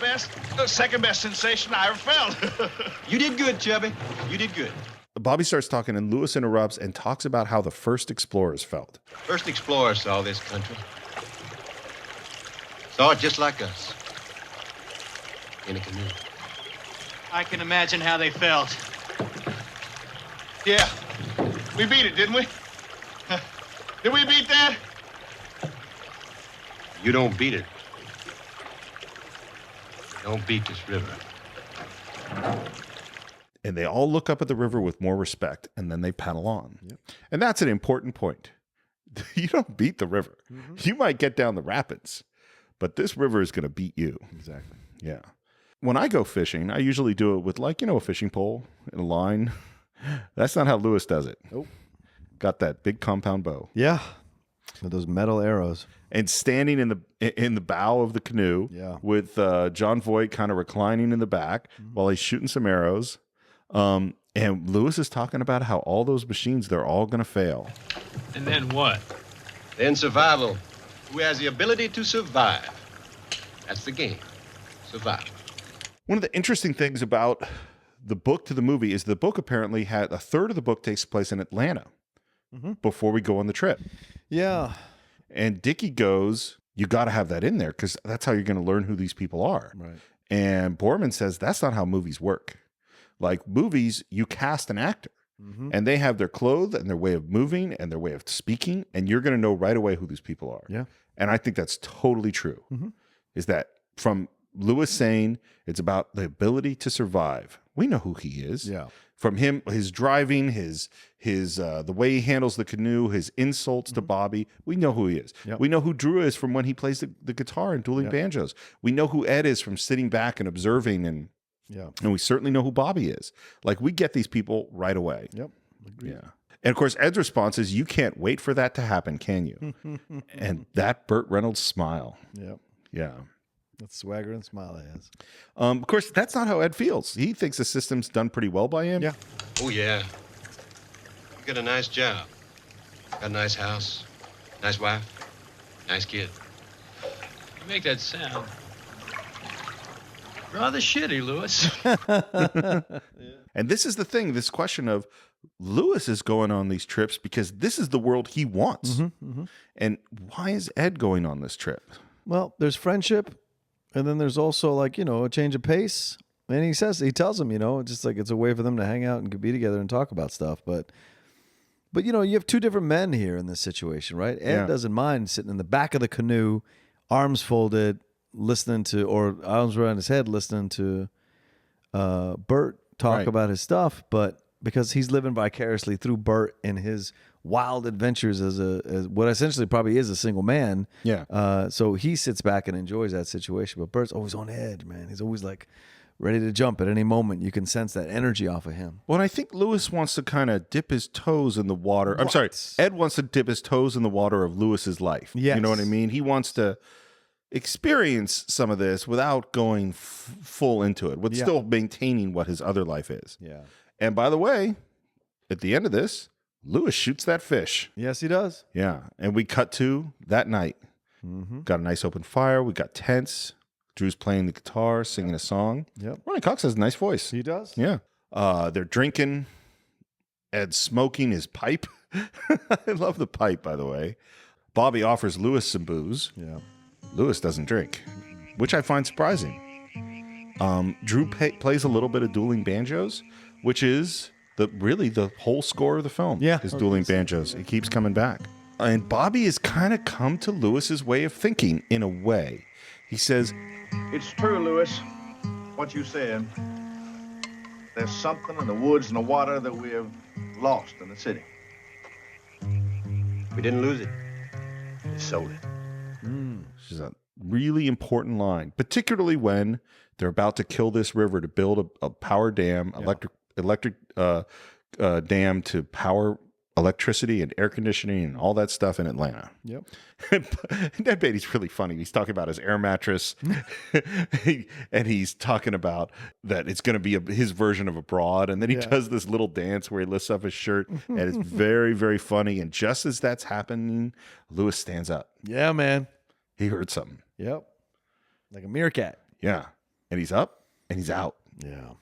the second best sensation I ever felt. You did good, Chubby. You did good. Bobby starts talking, and Lewis interrupts and talks about how the first explorers felt. First explorers saw this country. Saw it just like us. In a canoe. I can imagine how they felt. Yeah, we beat it, didn't we? Did we beat that? You don't beat it. Don't beat this river. And they all look up at the river with more respect, and then they paddle on. Yep. And that's an important point. You don't beat the river. You might get down the rapids, but this river is going to beat you. Exactly. Yeah. when I go fishing, I usually do it with a fishing pole and a line. That's not how Lewis does it. Nope. Got that big compound bow. Yeah. With those metal arrows. And standing in the bow of the canoe with John Voight kind of reclining in the back while he's shooting some arrows. And Lewis is talking about how all those machines, they're all going to fail. And then what? Then survival. Who has the ability to survive? That's the game. Survival. One of the interesting things about the book to the movie is the book apparently had a third of the book takes place in Atlanta before we go on the trip. Yeah. And Dickie goes, you got to have that in there because that's how you're going to learn who these people are. Right. And Borman says that's not how movies work. Like movies, you cast an actor and they have their clothes and their way of moving and their way of speaking, and you're going to know right away who these people are. Yeah. And I think that's totally true. Is that from Lewis saying it's about the ability to survive. We know who he is. Yeah. From him, his driving, his the way he handles the canoe, his insults to Bobby. We know who he is. Yep. We know who Drew is from when he plays the guitar in Dueling Banjos. We know who Ed is from sitting back and observing, and we certainly know who Bobby is. Like, we get these people right away. Yep. Agreed. Yeah. And of course, Ed's response is, "You can't wait for that to happen, can you?" And that Burt Reynolds smile. Yep. Yeah. That swagger and smile he has. Of course, that's not how Ed feels. He thinks the system's done pretty well by him. Yeah. Oh, yeah. You got a nice job. Got a nice house, nice wife, nice kid. You make that sound rather shitty, Lewis. And this is the thing, this question of Lewis is going on these trips because this is the world he wants. And why is Ed going on this trip? Well, there's friendship, and then there's also a change of pace. And he tells him, just like it's a way for them to hang out and be together and talk about stuff. But you have two different men here in this situation, right? Ed doesn't mind sitting in the back of the canoe, arms folded, listening to, or arms around his head, listening to Burt talk about his stuff. But because he's living vicariously through Burt and his wild adventures as what essentially probably is a single man. Yeah. So he sits back and enjoys that situation. But Burt's always on edge, man. He's always like ready to jump at any moment. You can sense that energy off of him. Well, I think Lewis wants to kind of dip his toes in the water. I'm sorry, Ed wants to dip his toes in the water of Lewis's life. Yes. You know what I mean? He wants to experience some of this without going full into it, but still maintaining what his other life is. Yeah. And by the way, at the end of this, Lewis shoots that fish. Yes, he does. Yeah. And we cut to that night. Got a nice open fire. We got tents. Drew's playing the guitar, singing a song. Yep. Ronnie Cox has a nice voice. He does. Yeah. They're drinking. Ed's smoking his pipe. I love the pipe, by the way. Bobby offers Lewis some booze. Yeah. Lewis doesn't drink, which I find surprising. Drew plays a little bit of Dueling Banjos, which is really the whole score of the film. Yeah. Is Dueling Banjos. It keeps coming back. And Bobby has kind of come to Lewis's way of thinking in a way. He says, It's true, Lewis, what you said. There's something in the woods and the water that we have lost in the city. We didn't lose it. We sold it. which is a really important line, particularly when they're about to kill this river to build a power dam, electric dam to power electricity and air conditioning and all that stuff in Atlanta. Yep. Ned Beatty's really funny. He's talking about his air mattress and he's talking about that it's going to be his version of a broad. And then he does this little dance where he lifts up his shirt and it's very, very funny. And just as that's happening, Lewis stands up. Yeah, man. He heard something. Yep. Like a meerkat. Yeah. And he's up and he's out. Yeah.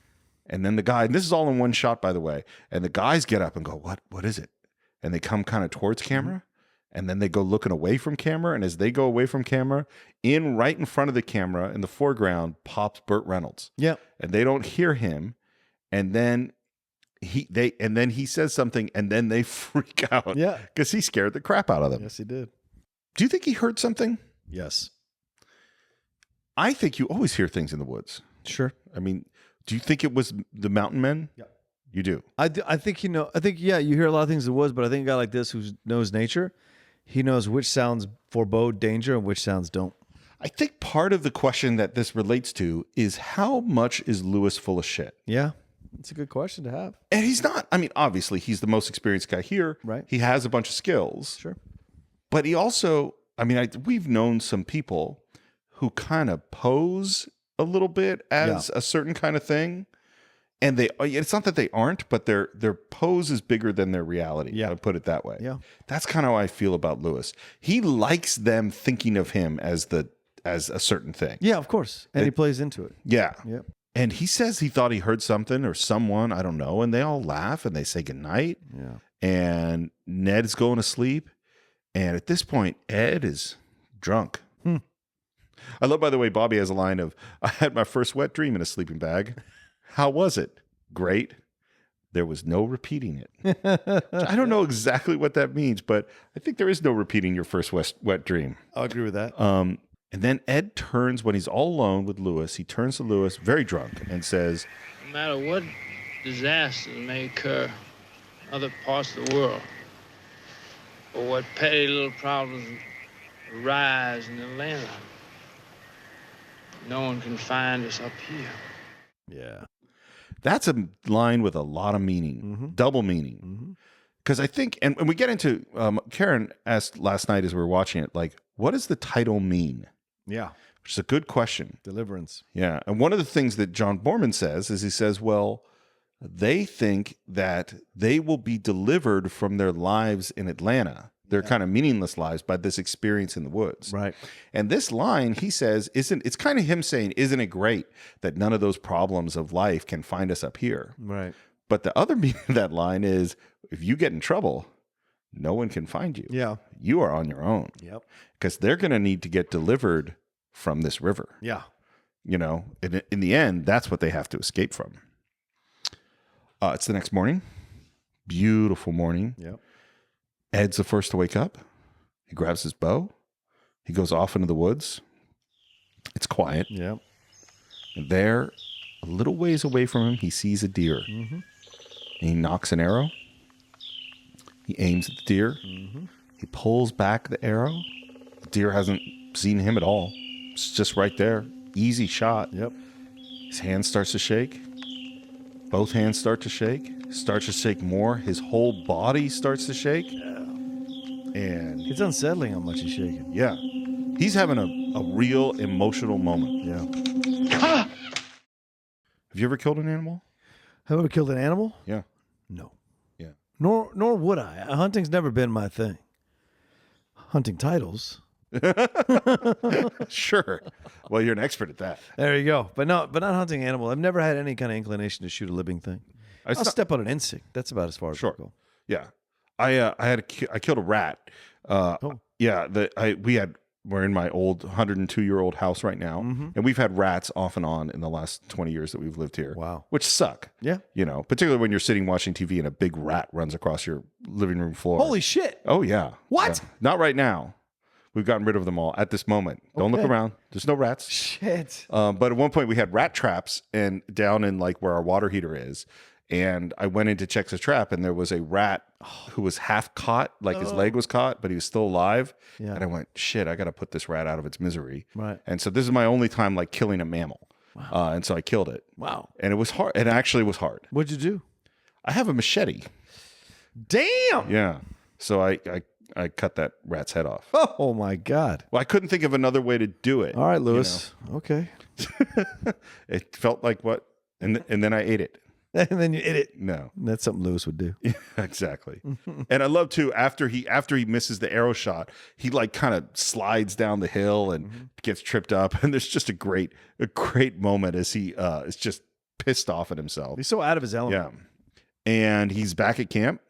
And then the guy, and this is all in one shot, by the way, and the guys get up and go, what is it? And they come kind of towards camera, and then they go looking away from camera. And as they go away from camera, right in front of the camera in the foreground pops Burt Reynolds. Yeah. And they don't hear him. And then he says something, and then they freak out. Yeah. Because he scared the crap out of them. Yes, he did. Do you think he heard something? Yes. I think you always hear things in the woods. Sure. I mean, do you think it was the mountain men? Yeah. You do. I think you hear a lot of things in the woods, but I think a guy like this who knows nature, he knows which sounds forebode danger and which sounds don't. I think part of the question that this relates to is how much is Lewis full of shit? Yeah. It's a good question to have. And he's not. I mean, obviously, he's the most experienced guy here. Right. He has a bunch of skills. Sure. But he also, I mean, we've known some people who kind of pose a little bit as a certain kind of thing. And it's not that they aren't, but their pose is bigger than their reality. Yeah. I'll put it that way. Yeah. That's kind of how I feel about Lewis. He likes them thinking of him as a certain thing. Yeah, of course. And he plays into it. Yeah. Yep. And he says he thought he heard something or someone, I don't know, and they all laugh and they say goodnight. Yeah. And Ned is going to sleep. And at this point, Ed is drunk. I love, by the way, Bobby has a line of, I had my first wet dream in a sleeping bag. How was it? Great. There was no repeating it. I don't know exactly what that means, but I think there is no repeating your first wet dream. I'll agree with that. And then Ed turns, when he's all alone with Lewis, he turns to Lewis, very drunk, and says, No matter what disasters may occur in other parts of the world, or what petty little problems arise in Atlanta, no one can find us up here. Yeah. that's a line with a lot of meaning, double meaning. Because I think, and we get into, Karen asked last night as we were watching it, like, what does the title mean? Yeah. Which is a good question. Deliverance. Yeah. And one of the things that John Borman says is he says, well, they think that they will be delivered from their lives in Atlanta, their kind of meaningless lives, by this experience in the woods. Right. And this line, he says, it's kind of him saying, isn't it great that none of those problems of life can find us up here? Right. But the other meaning of that line is, if you get in trouble, no one can find you. Yeah. You are on your own. Yep. Because they're going to need to get delivered from this river. Yeah. You know, in the end, that's what they have to escape from. It's the next morning. Beautiful morning. Yep. Ed's the first to wake up. He grabs his bow. He goes off into the woods. It's quiet. Yep. And there, a little ways away from him, he sees a deer. And he knocks an arrow. He aims at the deer. He pulls back the arrow. The deer hasn't seen him at all. It's just right there. Easy shot. Yep. His hand starts to shake. Both hands start to shake. Starts to shake more. His whole body starts to shake. And It's unsettling how much he's shaking. yeah, he's having a real emotional moment. Yeah. Have you ever killed an animal? Have you ever killed an animal? Yeah. No. Yeah. Nor would I. Hunting's never been my thing. Hunting titles. Sure. Well, you're an expert at that. There you go. But not hunting animal. I've never had any kind of inclination to shoot a living thing. I'll step on an insect. That's about as far as Sure. I'll go. Yeah. I killed a rat. Yeah. We're in my old 102-year-old house right now, and we've had rats off and on in the last 20 years that we've lived here. Wow. Which suck. Yeah. You know, particularly when you're sitting watching TV and a big rat runs across your living room floor. Holy shit. Oh, yeah. What? Yeah. Not right now. We've gotten rid of them all at this moment. Don't look Okay. around. There's no rats. Shit. But at one point we had rat traps and down in like where our water heater is. And I went in to check the trap, and there was a rat who was half caught, like his leg was caught, but he was still alive. Yeah. And I went, shit, I got to put this rat out of its misery. Right. And so this is my only time like killing a mammal. Wow. And so I killed it. Wow. And it was hard. It actually was hard. What'd you do? I have a machete. Damn. Yeah. So I cut that rat's head off. Oh my God. Well, I couldn't think of another way to do it. All right, Lewis. Okay. It felt like what? And then I ate it. And then you ate it. No. That's something Lewis would do. Exactly. And I love too, after he misses the arrow shot, he like kind of slides down the hill and gets tripped up. And there's just a great moment as he is just pissed off at himself. He's so out of his element. Yeah. And he's back at camp.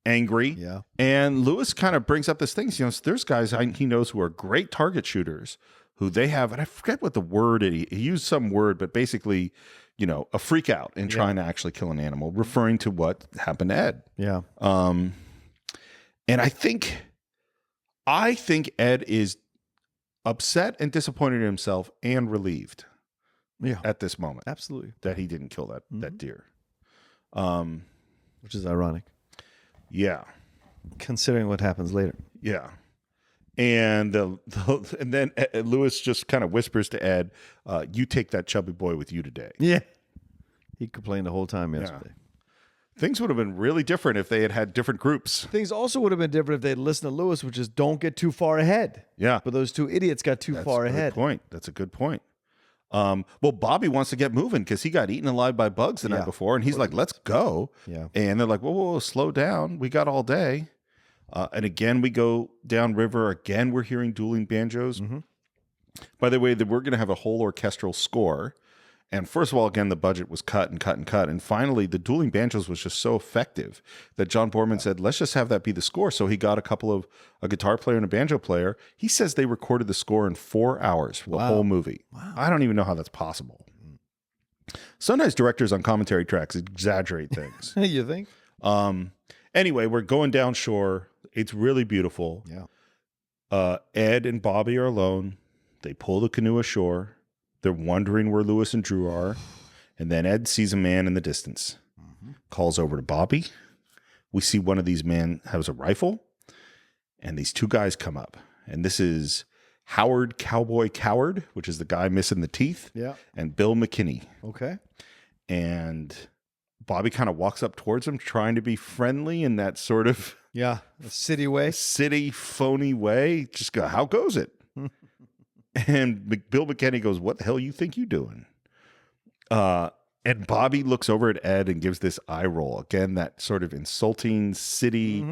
Angry. Yeah. And Lewis kind of brings up this thing. You know, there's guys he knows who are great target shooters who they have, and I forget what the word, he used some word, but basically, you know, a freak out in trying to actually kill an animal, referring to what happened to Ed. Yeah. And I think Ed is upset and disappointed in himself and relieved. Yeah. At this moment. Absolutely. That he didn't kill that deer. Which is ironic. Yeah. Considering what happens later. Yeah. And and then Lewis just kind of whispers to Ed, "You take that chubby boy with you today." Yeah. He complained the whole time yesterday. Things would have been really different if they had had different groups. Things also would have been different if they'd listened to Lewis, which is don't get too far ahead. Yeah. But those two idiots got too far ahead. That's a good point. Well, Bobby wants to get moving because he got eaten alive by bugs the night before, and he's like, "Let's go." Yeah. And they're like, "Whoa, slow down. We got all day." And again, we go downriver. Again, we're hearing dueling banjos. Mm-hmm. By the way, we're going to have a whole orchestral score. And first of all, again, the budget was cut and cut and cut. And finally, the dueling banjos was just so effective that John Boorman said, let's just have that be the score. So he got a guitar player and a banjo player. He says they recorded the score in 4 hours for the whole movie. Wow. I don't even know how that's possible. Sometimes directors on commentary tracks exaggerate things. You think? Anyway, we're going down shore. It's really beautiful. Yeah. Ed and Bobby are alone. They pull the canoe ashore. They're wondering where Lewis and Drew are. And then Ed sees a man in the distance, calls over to Bobby. We see one of these men has a rifle, and these two guys come up. And this is Howard Cowboy Coward, which is the guy missing the teeth, and Bill McKinney. Okay. And Bobby kind of walks up towards him, trying to be friendly in that sort of city way, city phony way. Just go, how goes it? And Bill McKinney goes, what the hell you think you doing? And Bobby looks over at Ed and gives this eye roll. Again, that sort of insulting, city,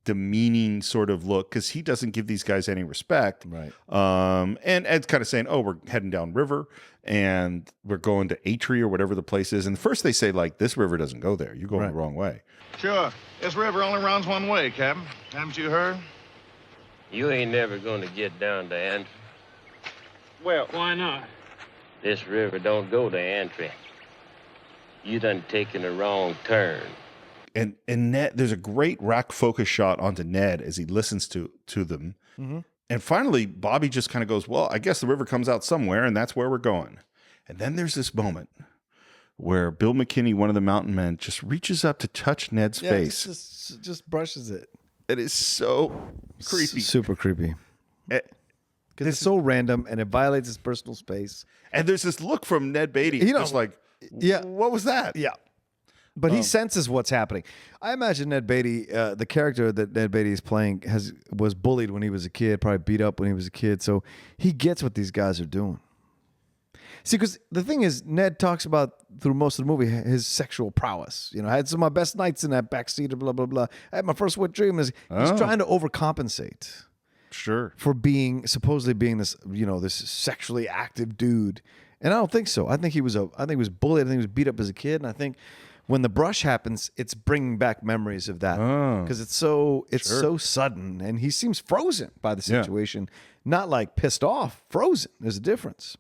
demeaning sort of look, because he doesn't give these guys any respect. Right. And Ed's kind of saying, oh, we're heading down river, and we're going to Atri or whatever the place is. And first they say, like, this river doesn't go there. You're going the wrong way. Sure. This river only runs one way, Captain. Haven't you heard? You ain't never gonna get down to Antry. Well, why not? This river don't go to Antry. You done taken a wrong turn. And Ned, there's a great rack focus shot onto Ned as he listens to them. And finally, Bobby just kind of goes, well, I guess the river comes out somewhere, and that's where we're going. And then there's this moment where Bill McKinney, one of the mountain men, just reaches up to touch Ned's face. Just brushes it. It is so creepy. Super creepy. Because it's so random and it violates his personal space. And there's this look from Ned Beatty. Just like, what was that? Yeah. But he senses what's happening. I imagine Ned Beatty, the character that Ned Beatty is playing, was bullied when he was a kid, probably beat up when he was a kid. So he gets what these guys are doing. See, because the thing is, Ned talks about through most of the movie his sexual prowess. I had some of my best nights in that backseat, blah, blah, blah. I had my first wet dream. He's trying to overcompensate. Sure. For supposedly being this, this sexually active dude. And I don't think so. I think he was bullied. I think he was beat up as a kid. And I think when the brush happens, it's bringing back memories of that. Because it's so sudden. And he seems frozen by the situation. Not like pissed off, frozen. There's a difference.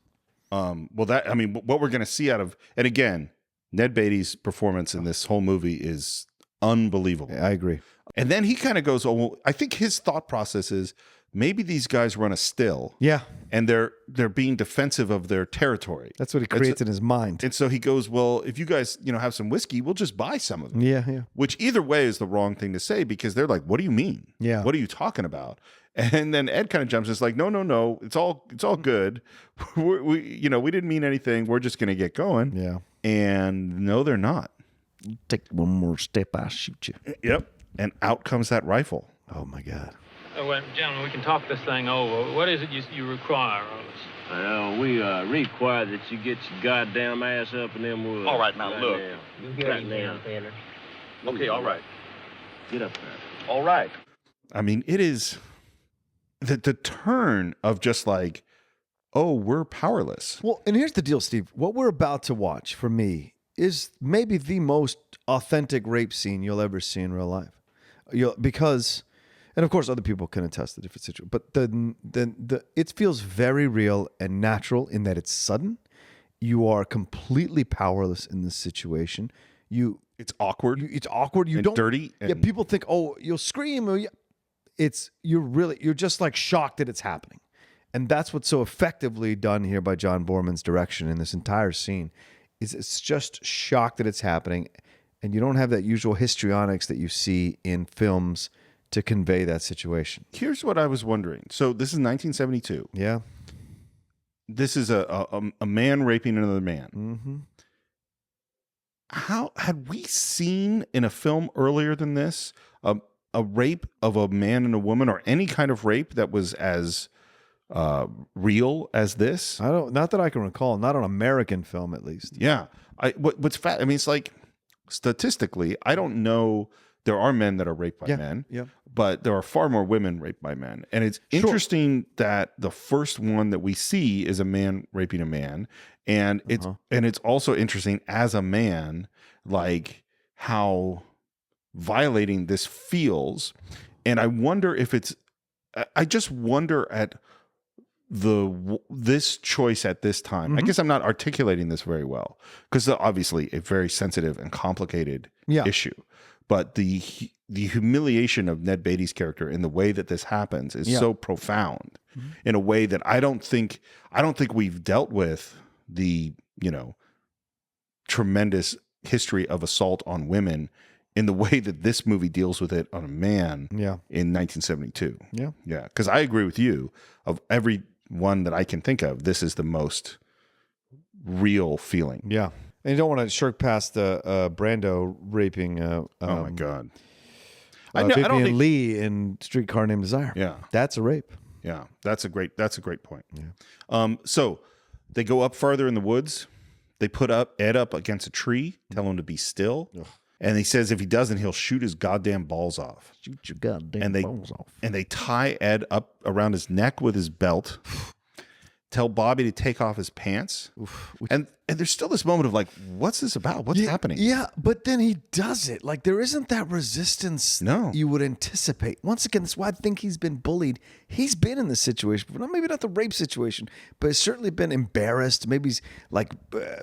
What we're going to see out of, and again, Ned Beatty's performance in this whole movie is unbelievable. Yeah, I agree. And then he kind of goes, oh, well, I think his thought process is maybe these guys run a still. Yeah. And they're being defensive of their territory. That's what he creates in his mind. And so he goes, well, if you guys, have some whiskey, we'll just buy some of it. Yeah. Which either way is the wrong thing to say, because they're like, what do you mean? Yeah. What are you talking about? And then Ed kind of jumps. It's like, no. It's all good. We didn't mean anything. We're just going to get going. Yeah. And no, they're not. Take one more step, I'll shoot you. Yep. And out comes that rifle. Oh my God. Well, gentlemen, we can talk this thing over. What is it you require of us? Well, we require that you get your goddamn ass up in them woods. All right, now, look. You get down, Tanner. Okay, all right. Get up there. All right. I mean, it is the turn of just like, oh, we're powerless. Well, and here's the deal, Steve. What we're about to watch, for me, is maybe the most authentic rape scene you'll ever see in real life. Because, and of course, other people can attest to different situations, but it feels very real and natural in that it's sudden. You are completely powerless in this situation. It's awkward. It's awkward. You and don't dirty. And people think, oh, you'll scream. Or you're just like shocked that it's happening, and that's what's so effectively done here by John Boorman's direction in this entire scene. It's just shocked that it's happening, and you don't have that usual histrionics that you see in films to convey that situation. Here's what I was wondering. So this is 1972. Yeah. This is a man raping another man. Mm-hmm. How had we seen in a film earlier than this a rape of a man and a woman, or any kind of rape that was as real as this? Not that I can recall. Not an American film, at least. Yeah. What's fat? I mean, it's like statistically, I don't know. There are men that are raped by men, but there are far more women raped by men. And it's interesting that the first one that we see is a man raping a man. And it's also interesting as a man, like how violating this feels. And I wonder if I just wonder at this choice at this time. I guess I'm not articulating this very well, because obviously a very sensitive and complicated issue. But the humiliation of Ned Beatty's character in the way that this happens is so profound in a way that I don't think we've dealt with the, tremendous history of assault on women in the way that this movie deals with it on a man in 1972. Yeah. Yeah. Because I agree with you. Of every one that I can think of, this is the most real feeling. Yeah. And you don't want to shirk past Brando raping. Oh my God! Vivian Lee in Streetcar Named Desire. Yeah, that's a rape. Yeah, that's a great point. Yeah. So they go up farther in the woods. They put Ed up against a tree, tell him to be still, and he says if he doesn't, he'll shoot his goddamn balls off. Shoot your goddamn balls off. And they tie Ed up around his neck with his belt. Tell Bobby to take off his pants. And there's still this moment of like, what's this about? What's happening? Yeah, but then he does it. Like, there isn't that resistance you would anticipate. Once again, that's why I think he's been bullied. He's been in this situation, but maybe not the rape situation, but he's certainly been embarrassed. Maybe he's like,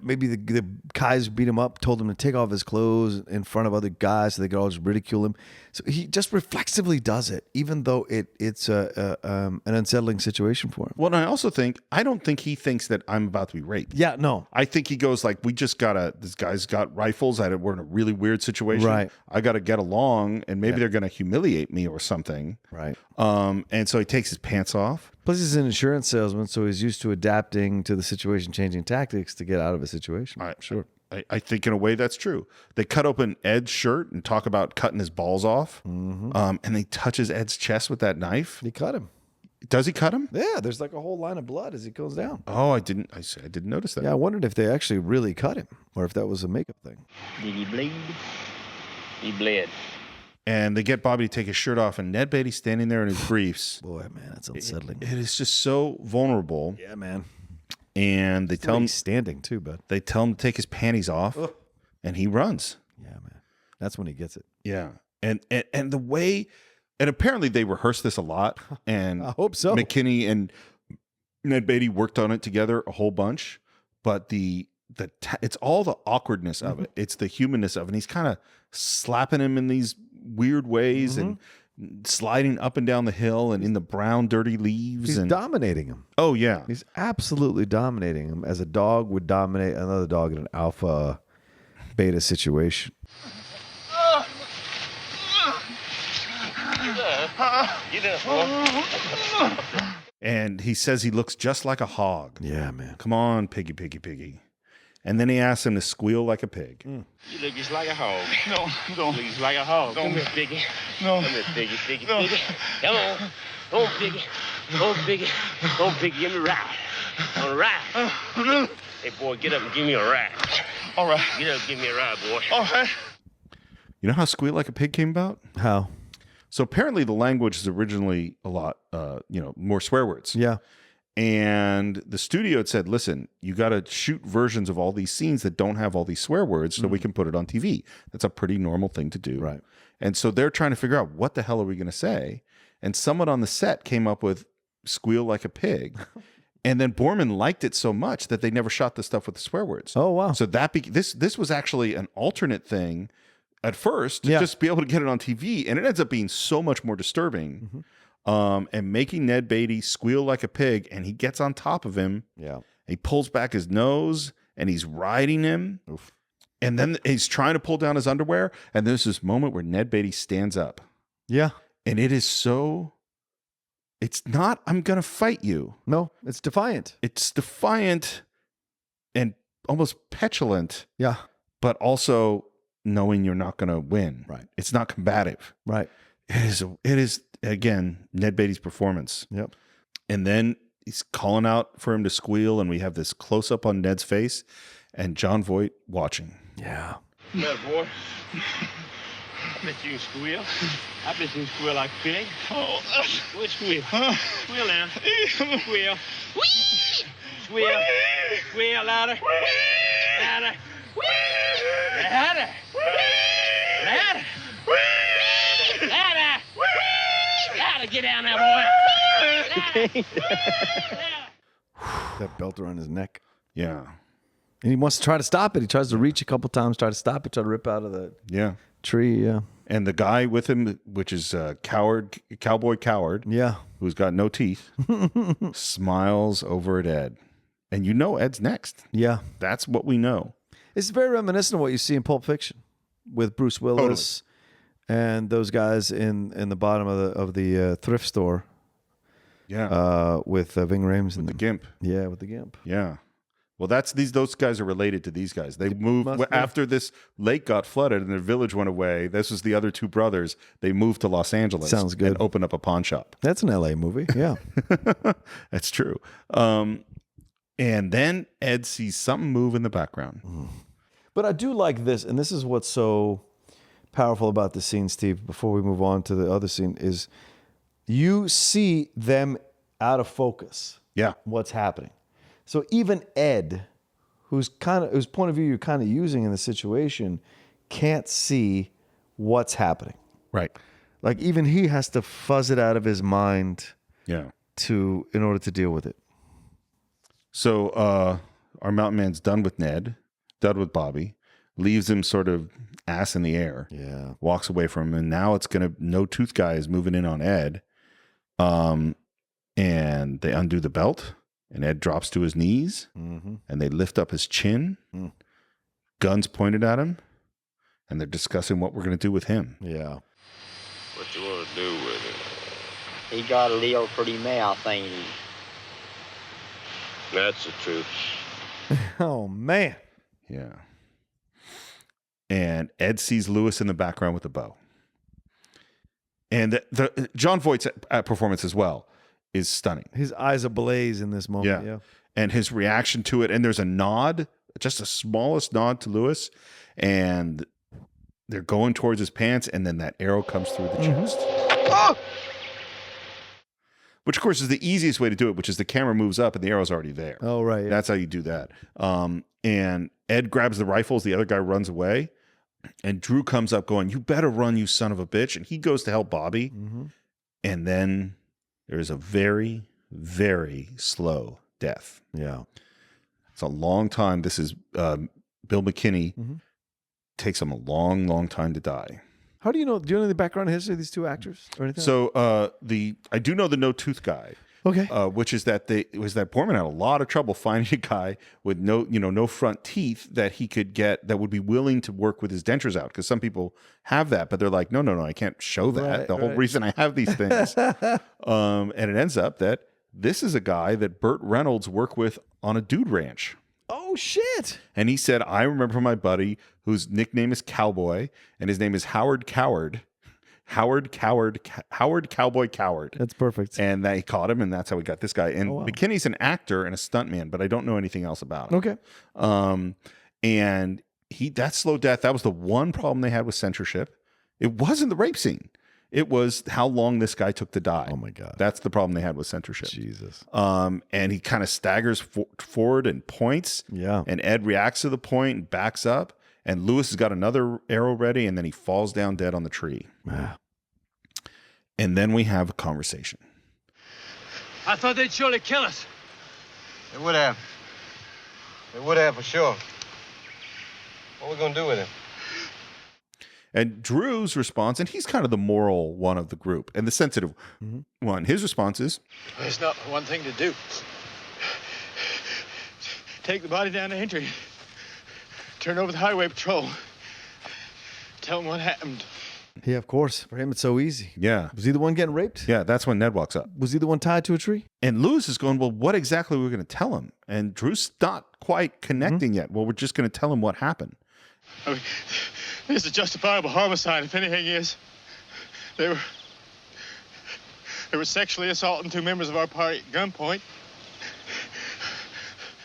maybe the guys who beat him up told him to take off his clothes in front of other guys so they could all just ridicule him. So he just reflexively does it, even though it's an unsettling situation for him. Well, and I don't think he thinks that I'm about to be raped. Yeah, no. I think he goes like, this guy's got rifles. We're in a really weird situation. Right. I got to get along, and maybe they're going to humiliate me or something. Right. And so he takes his pants off. Plus, he's an insurance salesman, so he's used to adapting to the situation, changing tactics to get out of a situation. Sure. I think in a way that's true. They cut open Ed's shirt and talk about cutting his balls off. And they touches Ed's chest with that knife. He cut him. Does he cut him? Yeah, there's like a whole line of blood as he goes down. Oh, I didn't notice that. Yeah, I wondered if they actually really cut him or if that was a makeup thing. Did he bleed? He bled. And they get Bobby to take his shirt off, and Ned Beatty's standing there in his briefs. Boy, man, that's unsettling. It is just so vulnerable. Yeah, man. And they tell him he's standing too, bud. They tell him to take his panties off, and he runs. Yeah, man. That's when he gets it. Yeah, and the way, and apparently they rehearsed this a lot, and I hope so. McKinney and Ned Beatty worked on it together a whole bunch, but it's all the awkwardness of it. It's the humanness of it. And he's kind of slapping him in these weird ways and sliding up and down the hill and in the brown, dirty leaves. He's dominating him. Oh, yeah. He's absolutely dominating him as a dog would dominate another dog in an alpha beta situation. And he says he looks just like a hog. Yeah, man. Come on, piggy, piggy, piggy. And then he asks him to squeal like a pig. You look just like a hog. No, don't. You look just like a hog. Don't. Come here, Piggy. No. Come here, Piggy, Piggy, No. Piggy. Come on. Come on, Piggy. Come on, Piggy. Come on, Piggy. Give me a ride. On a ride. Hey, boy, get up and give me a ride. All right. Get up and give me a ride, boy. All right. You know how squeal like a pig came about? How? So apparently the language is originally a lot, more swear words. Yeah. And the studio had said, listen, you got to shoot versions of all these scenes that don't have all these swear words so we can put it on TV. That's a pretty normal thing to do. Right. And so they're trying to figure out what the hell are we going to say? And someone on the set came up with squeal like a pig. And then Borman liked it so much that they never shot the stuff with the swear words. Oh, wow. So this was actually an alternate thing at first to just be able to get it on TV. And it ends up being so much more disturbing. And making Ned Beatty squeal like a pig, and he gets on top of him. Yeah. He pulls back his nose, and he's riding him. Oof. And then he's trying to pull down his underwear, and there's this moment where Ned Beatty stands up. Yeah. And it is so, it's not, I'm going to fight you. No, it's defiant. It's defiant and almost petulant, Yeah. but also knowing you're not going to win. Right. It's not combative. Right. It is again, Ned Beatty's performance. Yep. And then he's calling out for him to squeal, and we have this close up on Ned's face and John Voight watching. Yeah. Well, boy. I bet you can squeal. I bet you can squeal like a pig. Oh, squeal. Squeal now. Squeal. Squeal. Squeal louder. Louder. Louder. Louder. Louder. Louder. Get down there, boy. That belt around his neck. Yeah. And he wants to try to stop it. He tries to reach a couple times, try to stop it, try to rip out of the tree. Yeah. And the guy with him, which is Cowboy Coward, Yeah. who's got no teeth, smiles over at Ed. And you know Ed's next. Yeah. That's what we know. It's very reminiscent of what you see in Pulp Fiction with Bruce Willis and those guys in the bottom of the thrift store. Yeah. With Ving Rhames and the Gimp. Yeah, with the Gimp. Yeah. Well, those guys are related to these guys. They moved after this lake got flooded and their village went away. This was the other two brothers. They moved to Los Angeles. Sounds good. And opened up a pawn shop. That's an LA movie. Yeah. That's true. And then Ed sees something move in the background. But I do like this, and this is what's so powerful about the scene, Steve, before we move on to the other scene, is you see them out of focus. Yeah. What's happening. So even Ed, whose point of view you're kind of using in the situation, can't see what's happening. Right. Like even he has to fuzz it out of his mind. Yeah. In order to deal with it. So our mountain man's done with Ned, done with Bobby, leaves him sort of ass in the air. Yeah. Walks away from him, and now it's no tooth guy is moving in on Ed. And they undo the belt. And Ed drops to his knees, and they lift up his chin, guns pointed at him, and they're discussing what we're going to do with him. Yeah. What you want to do with him? He got a little pretty mouth, ain't he? That's the truth. Oh, man. Yeah. And Ed sees Lewis in the background with a bow. And the John Voight's performance as well is stunning. His eyes ablaze in this moment. Yeah. And his reaction to it. And there's a nod, just the smallest nod to Lewis. And they're going towards his pants. And then that arrow comes through the chest. Oh! Which, of course, is the easiest way to do it, which is the camera moves up and the arrow's already there. Oh, right. Yeah. That's how you do that. And Ed grabs the rifles. The other guy runs away. And Drew comes up going, "You better run, you son of a bitch." And he goes to help Bobby. And then there's a very, very slow death. Yeah. It's a long time. This is Bill McKinney. Takes him a long, long time to die. How do you know? Do you know the background history of these two actors or anything? So I do know the no tooth guy. Okay. Which is that Borman had a lot of trouble finding a guy with no front teeth that he could get that would be willing to work with his dentures out, because some people have that, but they're like, no, I can't show that. The whole reason I have these things. And it ends up that this is a guy that Burt Reynolds worked with on a dude ranch. Oh shit! And he said, "I remember from my buddy whose nickname is Cowboy, and his name is Howard Coward." Howard Cowboy Coward. That's perfect. And he caught him, and that's how we got this guy. And McKinney's an actor and a stuntman, but I don't know anything else about him. Okay. And that slow death, that was the one problem they had with censorship. It wasn't the rape scene. It was how long this guy took to die. Oh my God. That's the problem they had with censorship. Jesus. And he kind of staggers forward and points. Yeah. And Ed reacts to the point and backs up. And Lewis has got another arrow ready, and then he falls down dead on the tree. And then we have a conversation. I thought they'd surely kill us. They would have. They would have for sure. What are we going to do with him? And Drew's response, and he's kind of the moral one of the group and the sensitive one. His response is, There's not one thing to do. Take the body down to entry. Turn over the highway patrol. Tell them what happened. Yeah, of course. For him, it's so easy. Yeah. Was he the one getting raped? Yeah, that's when Ned walks up. Was he the one tied to a tree? And Lewis is going, well, what exactly are we going to tell him? And Drew's not quite connecting yet. Well, we're just going to tell him what happened. I mean, this is a justifiable homicide, if anything is. They were sexually assaulting 2 members of our party at gunpoint.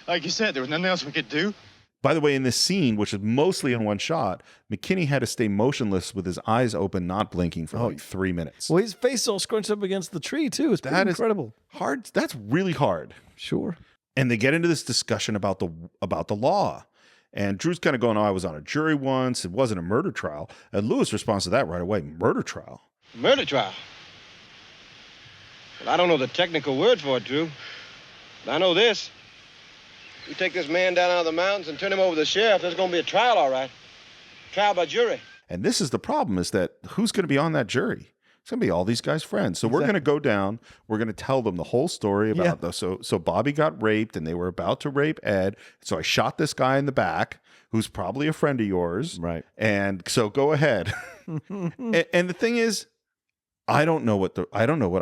Like you said, there was nothing else we could do. By the way, in this scene, which is mostly in one shot, McKinney had to stay motionless with his eyes open, not blinking for like 3 minutes. Well, his face all scrunched up against the tree, too. It's pretty incredible. Hard. That's really hard. Sure. And they get into this discussion about the law. And Drew's kind of going, I was on a jury once. It wasn't a murder trial. And Lewis responds to that right away. Murder trial. Murder trial? Well, I don't know the technical word for it, Drew. But I know this. You take this man down out of the mountains and turn him over to the sheriff, there's going to be a trial, all right. Trial by jury. And this is the problem, is that who's going to be on that jury? It's going to be all these guys' friends. So we're going to go down. We're going to tell them the whole story about So Bobby got raped, and they were about to rape Ed. So I shot this guy in the back, who's probably a friend of yours. Right. And so go ahead. and the thing is, I don't know what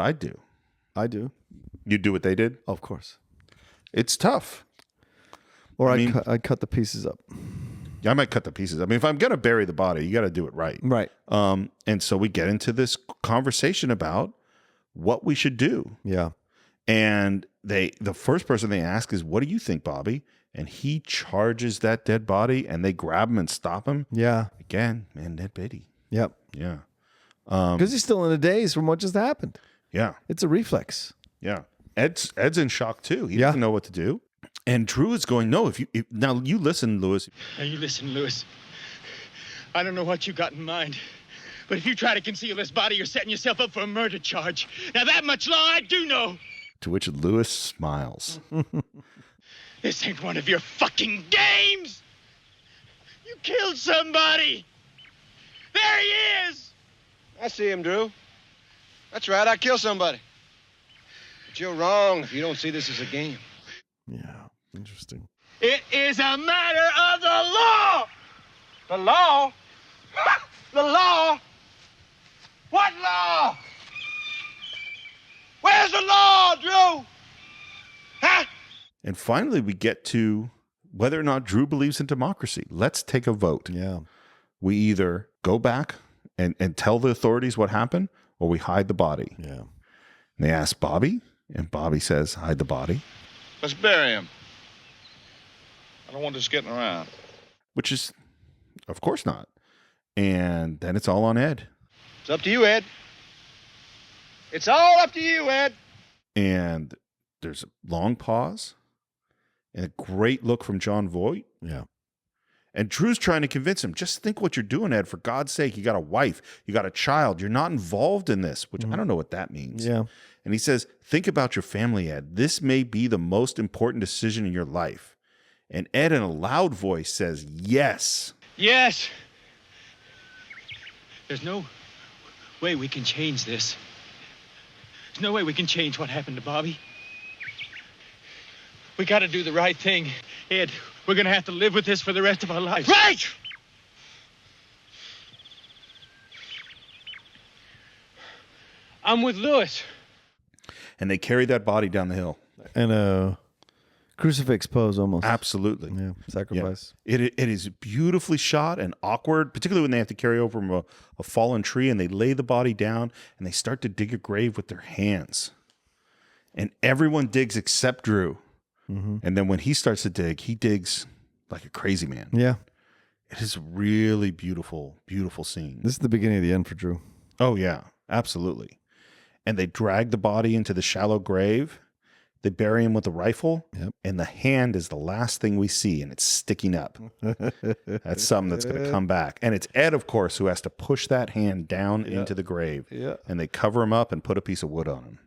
I'd do. I do. You do what they did? Of course. It's tough. Or I'd cut the pieces up. Yeah, I might cut the pieces. I mean, if I'm going to bury the body, you got to do it right. Right. And so we get into this conversation about what we should do. Yeah. And the first person they ask is, what do you think, Bobby? And he charges that dead body, and they grab him and stop him. Yeah. Again, man, Ned Beatty. Yep. Yeah. Because he's still in the daze from what just happened. Yeah. It's a reflex. Yeah. Ed's in shock too. He doesn't know what to do. And Drew is going, no, now you listen, Lewis. Now you listen, Lewis. I don't know what you got in mind, but if you try to conceal this body, you're setting yourself up for a murder charge. Now that much law I do know. To which Lewis smiles. This ain't one of your fucking games. You killed somebody. There he is. I see him, Drew. That's right, I killed somebody. But you're wrong if you don't see this as a game. Yeah, interesting. It is a matter of the law. The law? The law? What law? Where's the law, Drew? Huh? And finally, we get to whether or not Drew believes in democracy. Let's take a vote. Yeah. We either go back and tell the authorities what happened, or we hide the body. Yeah. And they ask Bobby, and Bobby says, hide the body. Let's bury him. I don't want this getting around. Which is, of course not. And then it's all on Ed. It's up to you, Ed. It's all up to you, Ed. And there's a long pause and a great look from John Voight. Yeah. And Drew's trying to convince him, just think what you're doing, Ed. For God's sake, you got a wife, you got a child. You're not involved in this, which I don't know what that means. Yeah. And he says, think about your family, Ed. This may be the most important decision in your life. And Ed, in a loud voice, says, yes. Yes. There's no way we can change this. There's no way we can change what happened to Bobby. We got to do the right thing. Ed, we're going to have to live with this for the rest of our lives. Right! I'm with Lewis. And they carry that body down the hill. And a crucifix pose almost. Absolutely. Yeah. Sacrifice. Yeah. It is beautifully shot and awkward, particularly when they have to carry over a fallen tree, and they lay the body down and they start to dig a grave with their hands. And everyone digs except Drew. Mm-hmm. And then when he starts to dig, he digs like a crazy man. Yeah. It is a really beautiful, beautiful scene. This is the beginning of the end for Drew. Oh, yeah. Absolutely. And they drag the body into the shallow grave. They bury him with a rifle, and the hand is the last thing we see, and it's sticking up. That's something that's going to come back. And it's Ed, of course, who has to push that hand down into the grave. Yeah. And they cover him up and put a piece of wood on him.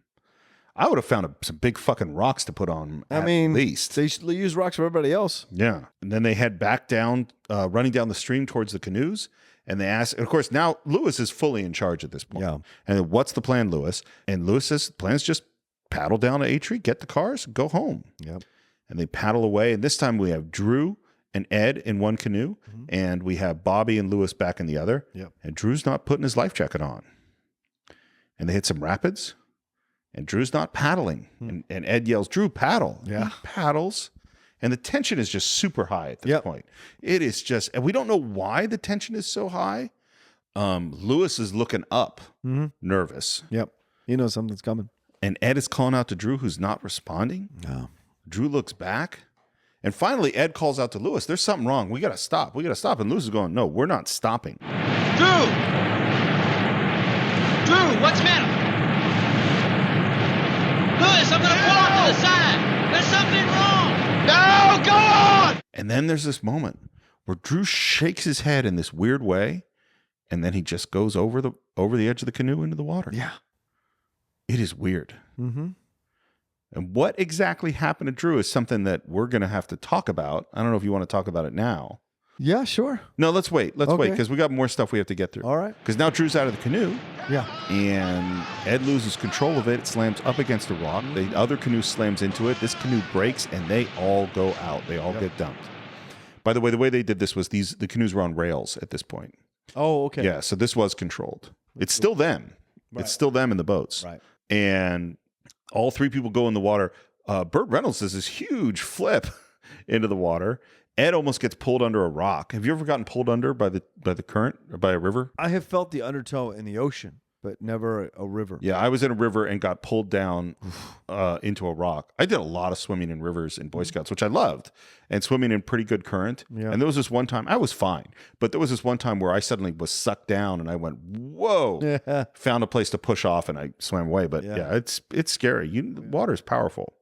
I would have found some big fucking rocks to put on him at least. They should use rocks for everybody else. Yeah. And then they head back down, running down the stream towards the canoes. And they ask, and of course, now Lewis is fully in charge at this point. Yeah. And what's the plan, Lewis? And Lewis says, the plan's just paddle down to A-Tree, get the cars, go home. Yep. And they paddle away. And this time we have Drew and Ed in one canoe, and we have Bobby and Lewis back in the other. Yep. And Drew's not putting his life jacket on. And they hit some rapids, and Drew's not paddling. And Ed yells, "Drew, paddle." Yeah. He paddles. And the tension is just super high at this point. It is just, and we don't know why the tension is so high. Lewis is looking up, nervous. Yep. He knows something's coming. And Ed is calling out to Drew, who's not responding. No. Drew looks back. And finally, Ed calls out to Lewis, "There's something wrong. We got to stop. We got to stop." And Lewis is going, "No, we're not stopping." Drew! Drew, what's the matter? Lewis, I'm going to pull off to the side. There's something wrong. No, go on! And then there's this moment where Drew shakes his head in this weird way, and then he just goes over the edge of the canoe into the water. Yeah. It is weird. Mm-hmm. And what exactly happened to Drew is something that we're going to have to talk about. I don't know if you want to talk about it now. Yeah, sure. No, let's wait. Let's wait, Okay. because we got more stuff we have to get through. All right. Because now Drew's out of the canoe, Yeah. and Ed loses control of it. It slams up against a rock. The other canoe slams into it. This canoe breaks, and they all go out. They all get dumped. By the way they did this was the canoes were on rails at this point. Oh, okay. Yeah, so this was controlled. It's still them. Right. It's still them in the boats. Right. And all three people go in the water. Burt Reynolds does this huge flip into the water. Ed almost gets pulled under a rock. Have you ever gotten pulled under by the current or by a river? I have felt the undertow in the ocean, but never a river. Yeah, I was in a river and got pulled down into a rock. I did a lot of swimming in rivers in Boy Scouts, which I loved, and swimming in pretty good current. Yeah. And there was this one time, I was fine, but there was this one time where I suddenly was sucked down and I went, whoa, found a place to push off and I swam away. But yeah, it's scary. Water is powerful.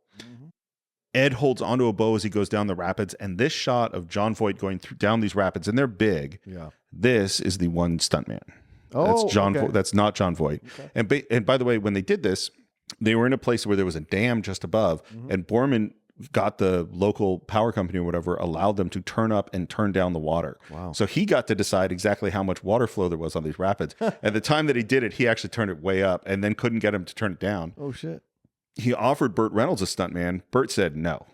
Ed holds onto a bow as he goes down the rapids, and this shot of John Voight going down these rapids, and they're big. Yeah. This is the one stuntman. Oh, That's John. okay. That's not John Voight. Okay. And by the way, when they did this, they were in a place where there was a dam just above, and Borman got the local power company or whatever, allowed them to turn up and turn down the water. Wow. So he got to decide exactly how much water flow there was on these rapids. At the time that he did it, he actually turned it way up and then couldn't get him to turn it down. Oh, shit. He offered Burt Reynolds a stuntman. Burt said no.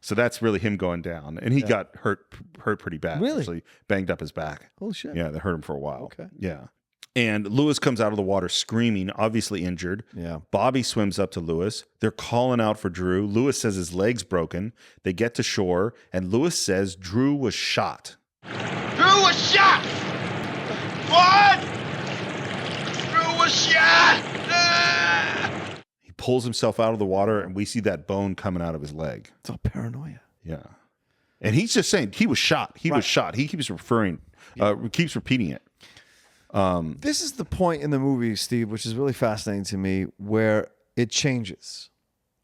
So that's really him going down. And he got hurt pretty bad. Really? Actually banged up his back. Oh, shit. Yeah, that hurt him for a while. Okay. Yeah. And Lewis comes out of the water screaming, obviously injured. Yeah. Bobby swims up to Lewis. They're calling out for Drew. Lewis says his leg's broken. They get to shore, and Lewis says Drew was shot. Drew was shot! What? Drew was shot! He pulls himself out of the water, and we see that bone coming out of his leg. It's all paranoia. Yeah. And he's just saying he was shot. He was shot. He keeps keeps repeating it. This is the point in the movie, Steve, which is really fascinating to me, where it changes.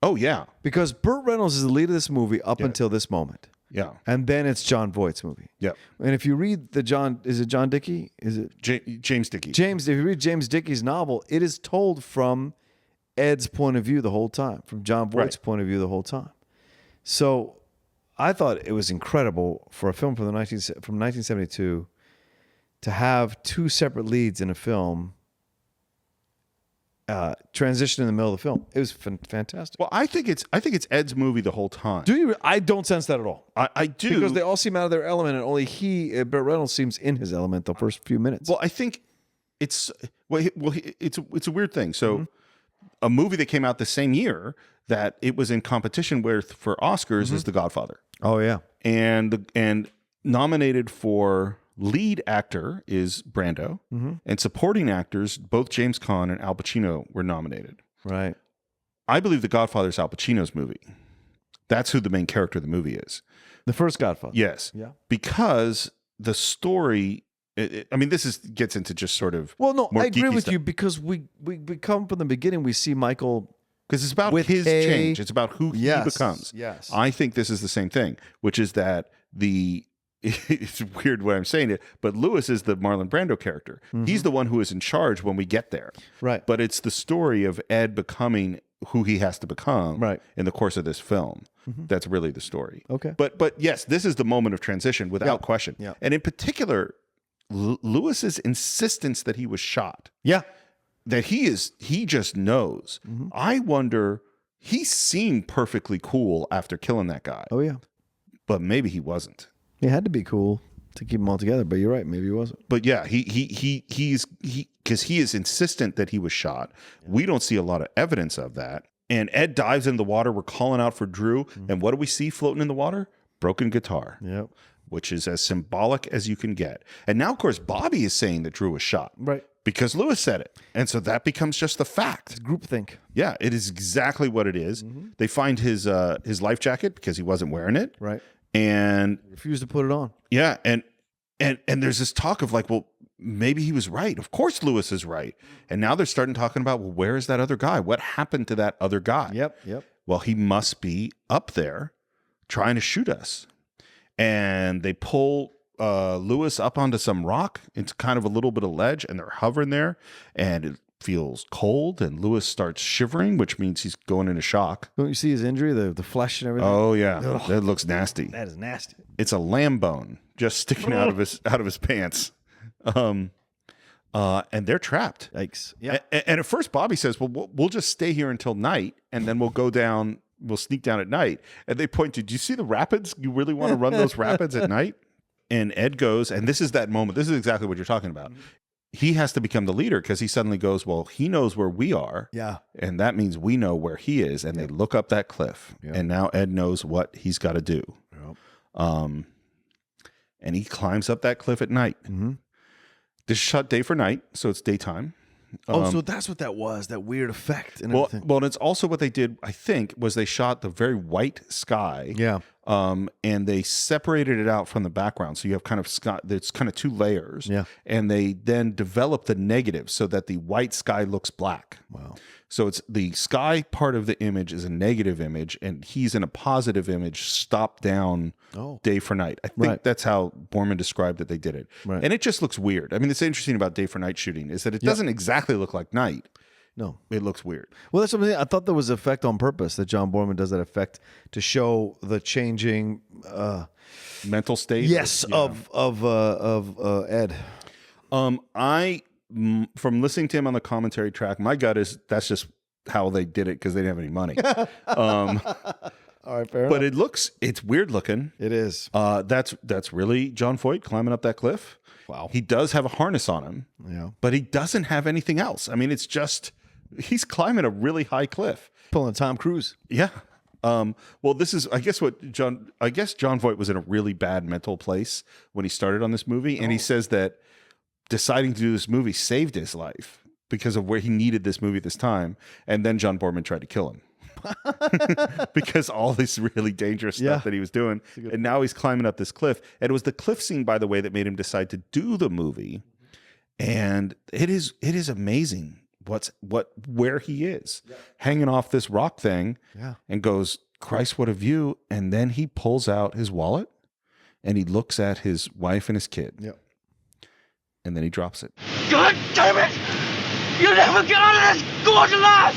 Oh, yeah. Because Burt Reynolds is the lead of this movie up until this moment. Yeah. And then it's John Voight's movie. Yeah. And if you read is it John Dickey? Is it James Dickey? If you read James Dickey's novel, it is told from Ed's point of view the whole time, from John Voight's point of view the whole time. So I thought it was incredible for a film from 1972 to have two separate leads in a film transition in the middle of the film. It was fantastic. Well, I think it's Ed's movie the whole time. Do you? I don't sense that at all. I do, because they all seem out of their element, and only Burt Reynolds seems in his element the first few minutes. Well, I think it's it's a weird thing. So, a movie that came out the same year that it was in competition with for Oscars is The Godfather. Oh yeah, and nominated for lead actor is Brando, and supporting actors both James Caan and Al Pacino were nominated. Right. I believe The Godfather is Al Pacino's movie. That's who the main character of the movie is. The first Godfather. Yes. Yeah. Because the story. I mean, gets into just sort of. Well, no, more I agree geeky with stuff. you because we come from the beginning. We see Michael. Because it's about his change. It's about who he becomes. Yes. I think this is the same thing, which is that it's weird way I'm saying it, but Lewis is the Marlon Brando character. He's the one who is in charge when we get there. Right. But it's the story of Ed becoming who he has to become in the course of this film. That's really the story. Okay. But yes, this is the moment of transition without question. Yeah. And in particular, Lewis's insistence that he was shot. Yeah. That he just knows. I wonder, he seemed perfectly cool after killing that guy. Oh yeah. But maybe he wasn't. He had to be cool to keep them all together, but you're right. Maybe he wasn't. But yeah, he's because he is insistent that he was shot. We don't see a lot of evidence of that. And Ed dives in the water. We're calling out for Drew. And what do we see floating in the water? Broken guitar. Yep. Which is as symbolic as you can get. And now, of course, Bobby is saying that Drew was shot. Right. Because Lewis said it. And so that becomes just the fact. It's groupthink. Yeah, it is exactly what it is. They find his life jacket because he wasn't wearing it. Right. And refused to put it on. Yeah, and there's this talk of like, well, maybe he was right. Of course Lewis is right. And now they're starting talking about, well, where is that other guy? What happened to that other guy? Yep. Well, he must be up there trying to shoot us. And they pull Lewis up onto some rock. It's kind of a little bit of ledge, and they're hovering there, and it feels cold, and Lewis starts shivering, which means he's going into shock. Don't you see his injury, the flesh and everything? Oh yeah, Ugh. that looks nasty. That is nasty. It's a lamb bone just sticking out of his pants. And they're trapped. Yikes. Yeah. And at first Bobby says, well, we'll just stay here until night, and then we'll go down. We'll sneak down at night. And they point to, do you see the rapids? You really want to run those rapids at night? And Ed goes, and this is that moment. This is exactly what you're talking about. He has to become the leader because he suddenly goes, well, he knows where we are. Yeah. And that means we know where he is. And they look up that cliff. Yep. And now Ed knows what he's got to do. Yep. And he climbs up that cliff at night. This is shot day for night, so it's daytime. So that's what that was, that weird effect and everything. Well, and it's also what they did, I think, was they shot the very white sky. Yeah. And they separated it out from the background. So you have kind of sky, it's kind of two layers. Yeah. And they then developed the negative so that the white sky looks black. Wow. So it's the sky part of the image is a negative image, and he's in a positive image, stopped down day for night. I think that's how Borman described that they did it. Right. And it just looks weird. I mean, it's interesting about day for night shooting is that it doesn't exactly look like night. No. It looks weird. Well, that's something I thought there was effect on purpose, that John Borman does that effect to show the changing mental state. Yes, of Ed. From listening to him on the commentary track, my gut is that's just how they did it because they didn't have any money. All right, fair but enough. it's weird looking. It is. That's really John Voight climbing up that cliff. Wow. He does have a harness on him. Yeah. But he doesn't have anything else. I mean, it's just he's climbing a really high cliff. Pulling Tom Cruise. Yeah. Well, this is, I guess John Voight was in a really bad mental place when he started on this movie. And he says that deciding to do this movie saved his life because of where he needed this movie at this time. And then John Borman tried to kill him because all this really dangerous stuff that he was doing. And now he's climbing up this cliff. And it was the cliff scene, by the way, that made him decide to do the movie. And it is amazing where he is hanging off this rock thing and goes, Christ, what a view. And then he pulls out his wallet and he looks at his wife and his kid. Yep. And then he drops it. God damn it! You'll never get out of this gorge alive!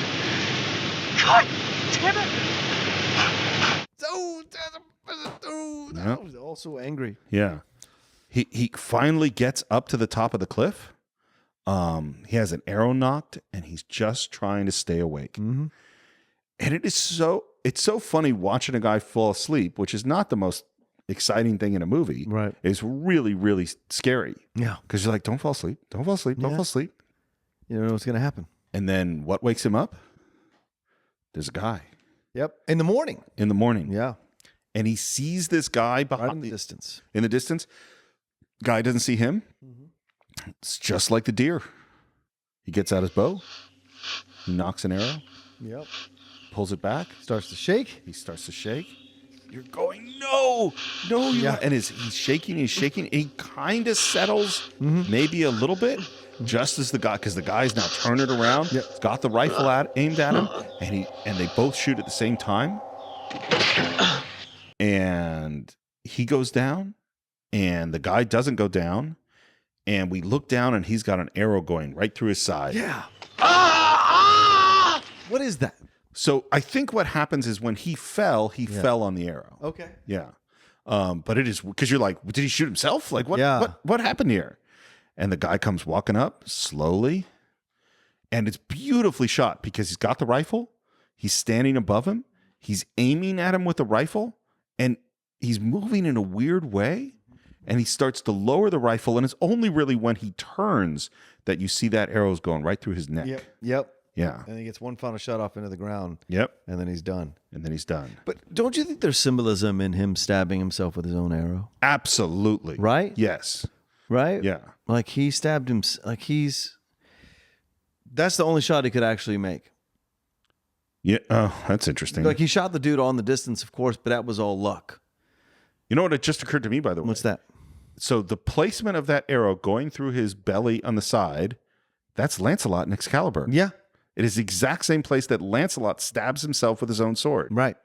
God damn it! I was also angry. Yeah. He finally gets up to the top of the cliff. He has an arrow knocked and he's just trying to stay awake. Mm-hmm. And it's so funny watching a guy fall asleep, which is not the most exciting thing in a movie. Right. It's really, really scary. Yeah. Because you're like, don't fall asleep. Don't fall asleep. Don't fall asleep. You don't know what's going to happen. And then what wakes him up? There's a guy. Yep. In the morning. Yeah. And he sees this guy behind Right in the distance. In the distance. Guy doesn't see him. Mm-hmm. It's just like the deer. He gets out his bow. He knocks an arrow. Yep. Pulls it back. Starts to shake. He starts to shake. You're going, no. Yeah. And he's shaking. And he kind of settles maybe a little bit. Just as the guy, because the guy's now turning it around, he's got the rifle aimed at him, and they both shoot at the same time. And he goes down, and the guy doesn't go down, and we look down, and he's got an arrow going right through his side. Yeah. What is that? So I think what happens is when he fell on the arrow. Okay. Yeah. But it is because you're like, did he shoot himself? Like what happened here? And the guy comes walking up slowly, and it's beautifully shot because he's got the rifle. He's standing above him. He's aiming at him with the rifle, and he's moving in a weird way, and he starts to lower the rifle, and it's only really when he turns that you see that arrow's going right through his neck. Yep. Yeah. And he gets one final shot off into the ground. Yep. And then he's done. But Don't you think there's symbolism in him stabbing himself with his own arrow? absolutely. Right? Yes. Right? Yeah. Like he stabbed him. That's the only shot he could actually make. Yeah. Oh, that's interesting. Like he shot the dude on the distance, of course, but that was all luck. You know what? It just occurred to me, by the way. What's that? So the placement of that arrow going through his belly on the side, that's Lancelot and Excalibur. Yeah. It is the exact same place that Lancelot stabs himself with his own sword. Right.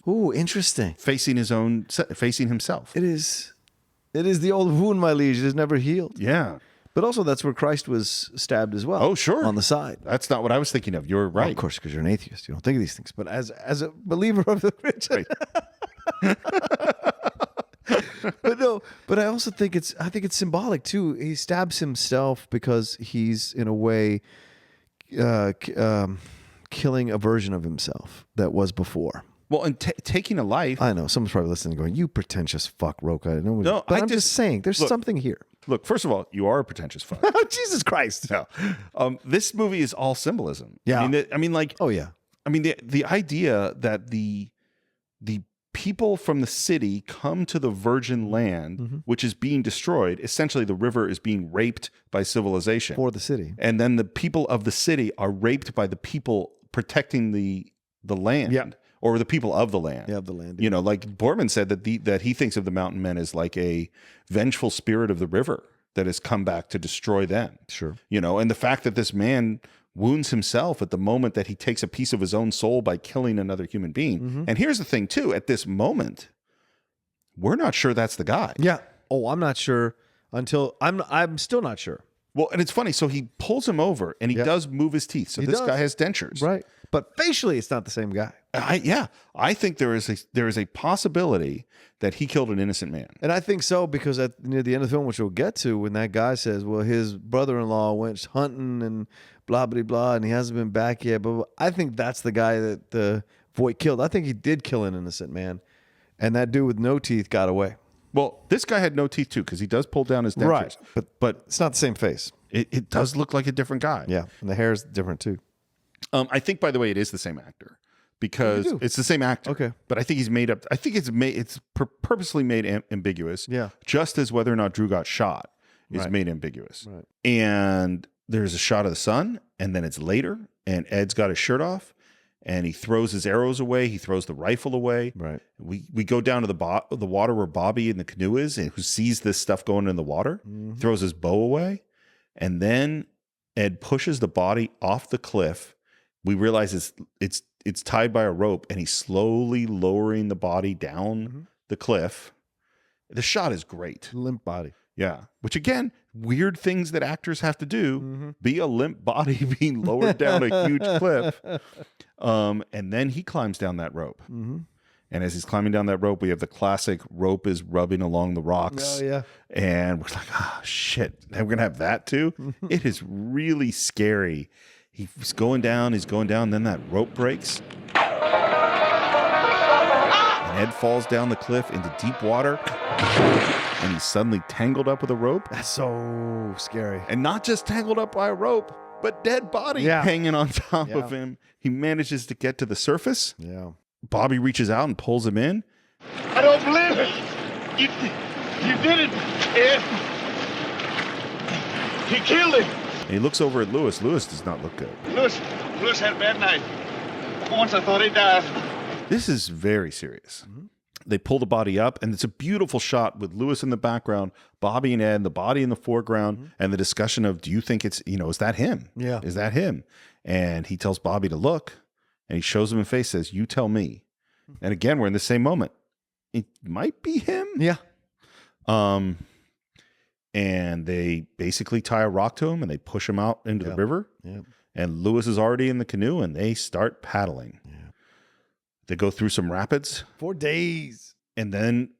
Ooh, interesting. Facing himself. It is the old wound, my liege. It is never healed. Yeah. But also, that's where Christ was stabbed as well. Oh, sure. On the side. That's not what I was thinking of. You're right. Well, of course, because you're an atheist. You don't think of these things. But as a believer of the religion. But I also think it's symbolic too. He stabs himself because he's in a way killing a version of himself that was before. Well, and taking a life. I know someone's probably listening, going, "You pretentious fuck, Roca." No, but I'm just saying, there's something here. Look, first of all, you are a pretentious fuck. Jesus Christ! No, this movie is all symbolism. Yeah, I mean, like, oh yeah. I mean, the idea that the people from the city come to the virgin land, which is being destroyed. Essentially, the river is being raped by civilization for the city, and then the people of the city are raped by the people protecting the land. Yeah. Or the people of the land. Yeah, of the land. You know, like Borman said that he thinks of the mountain men as like a vengeful spirit of the river that has come back to destroy them. Sure. You know, and the fact that this man wounds himself at the moment that he takes a piece of his own soul by killing another human being. And here's the thing too, at this moment, we're not sure that's the guy. Yeah. Oh, I'm not sure until I'm still not sure. Well, and it's funny. So he pulls him over and he does move his teeth. So this guy has dentures. Right. But facially, it's not the same guy. I think there is a possibility that he killed an innocent man. And I think so because near the end of the film, which we'll get to, when that guy says, well, his brother-in-law went hunting and blah, blah, blah, and he hasn't been back yet. But I think that's the guy that the Voight killed. I think he did kill an innocent man. And that dude with no teeth got away. Well, this guy had no teeth too because he does pull down his dentures. Right. But it's not the same face. It does look like a different guy. Yeah. And the hair is different too. I think, by the way, it is the same actor because it's the same actor. Okay. But I think he's made up. I think it's purposely made ambiguous. Yeah. Just as whether or not Drew got shot is made ambiguous. Right. And there's a shot of the sun, and then it's later, and Ed's got his shirt off, and he throws his arrows away. He throws the rifle away. Right. We go down to the water where Bobby in the canoe is, and who sees this stuff going in the water, throws his bow away, and then Ed pushes the body off the cliff. We realize it's tied by a rope, and he's slowly lowering the body down the cliff. The shot is great. Limp body. Yeah. Which again, weird things that actors have to do. Be a limp body being lowered down a huge cliff. And then he climbs down that rope. And as he's climbing down that rope, we have the classic rope is rubbing along the rocks. Oh, yeah. And we're like, shit. Now we're going to have that too? It is really scary. He's going down, then that rope breaks. And Ed falls down the cliff into deep water. And he's suddenly tangled up with a rope. That's so scary. And not just tangled up by a rope, but dead body hanging on top of him. He manages to get to the surface. Yeah. Bobby reaches out and pulls him in. I don't believe it. You did it, Ed. He killed him. And he looks over at Lewis. Lewis does not look good. Lewis had a bad night. Once I thought he died. This is very serious. They pull the body up, and it's a beautiful shot with Lewis in the background, Bobby and Ed, the body in the foreground, and the discussion of, do you think it's, is that him? Yeah. Is that him? And he tells Bobby to look, and he shows him in face, says, you tell me. And again, we're in the same moment. It might be him. Yeah. And they basically tie a rock to him, and they push him out into the river. Yeah. And Lewis is already in the canoe, and they start paddling. Yeah. They go through some rapids. 4 days. And then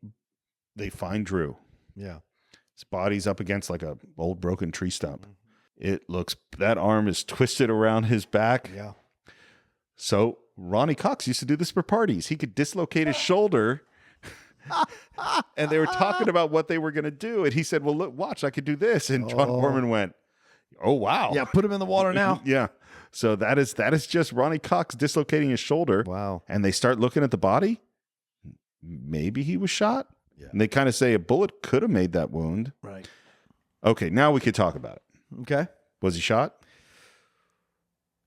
they find Drew. Yeah. His body's up against like a old broken tree stump. It looks, that arm is twisted around his back. Yeah. So Ronnie Cox used to do this for parties. He could dislocate his shoulder And they were talking about what they were going to do. And he said, well, look, watch, I could do this. And John Borman went, oh, wow. Yeah, put him in the water now. Yeah. So that is just Ronnie Cox dislocating his shoulder. Wow. And they start looking at the body. Maybe he was shot. Yeah. And they kind of say a bullet could have made that wound. Right. Okay, now we could talk about it. Okay. Was he shot?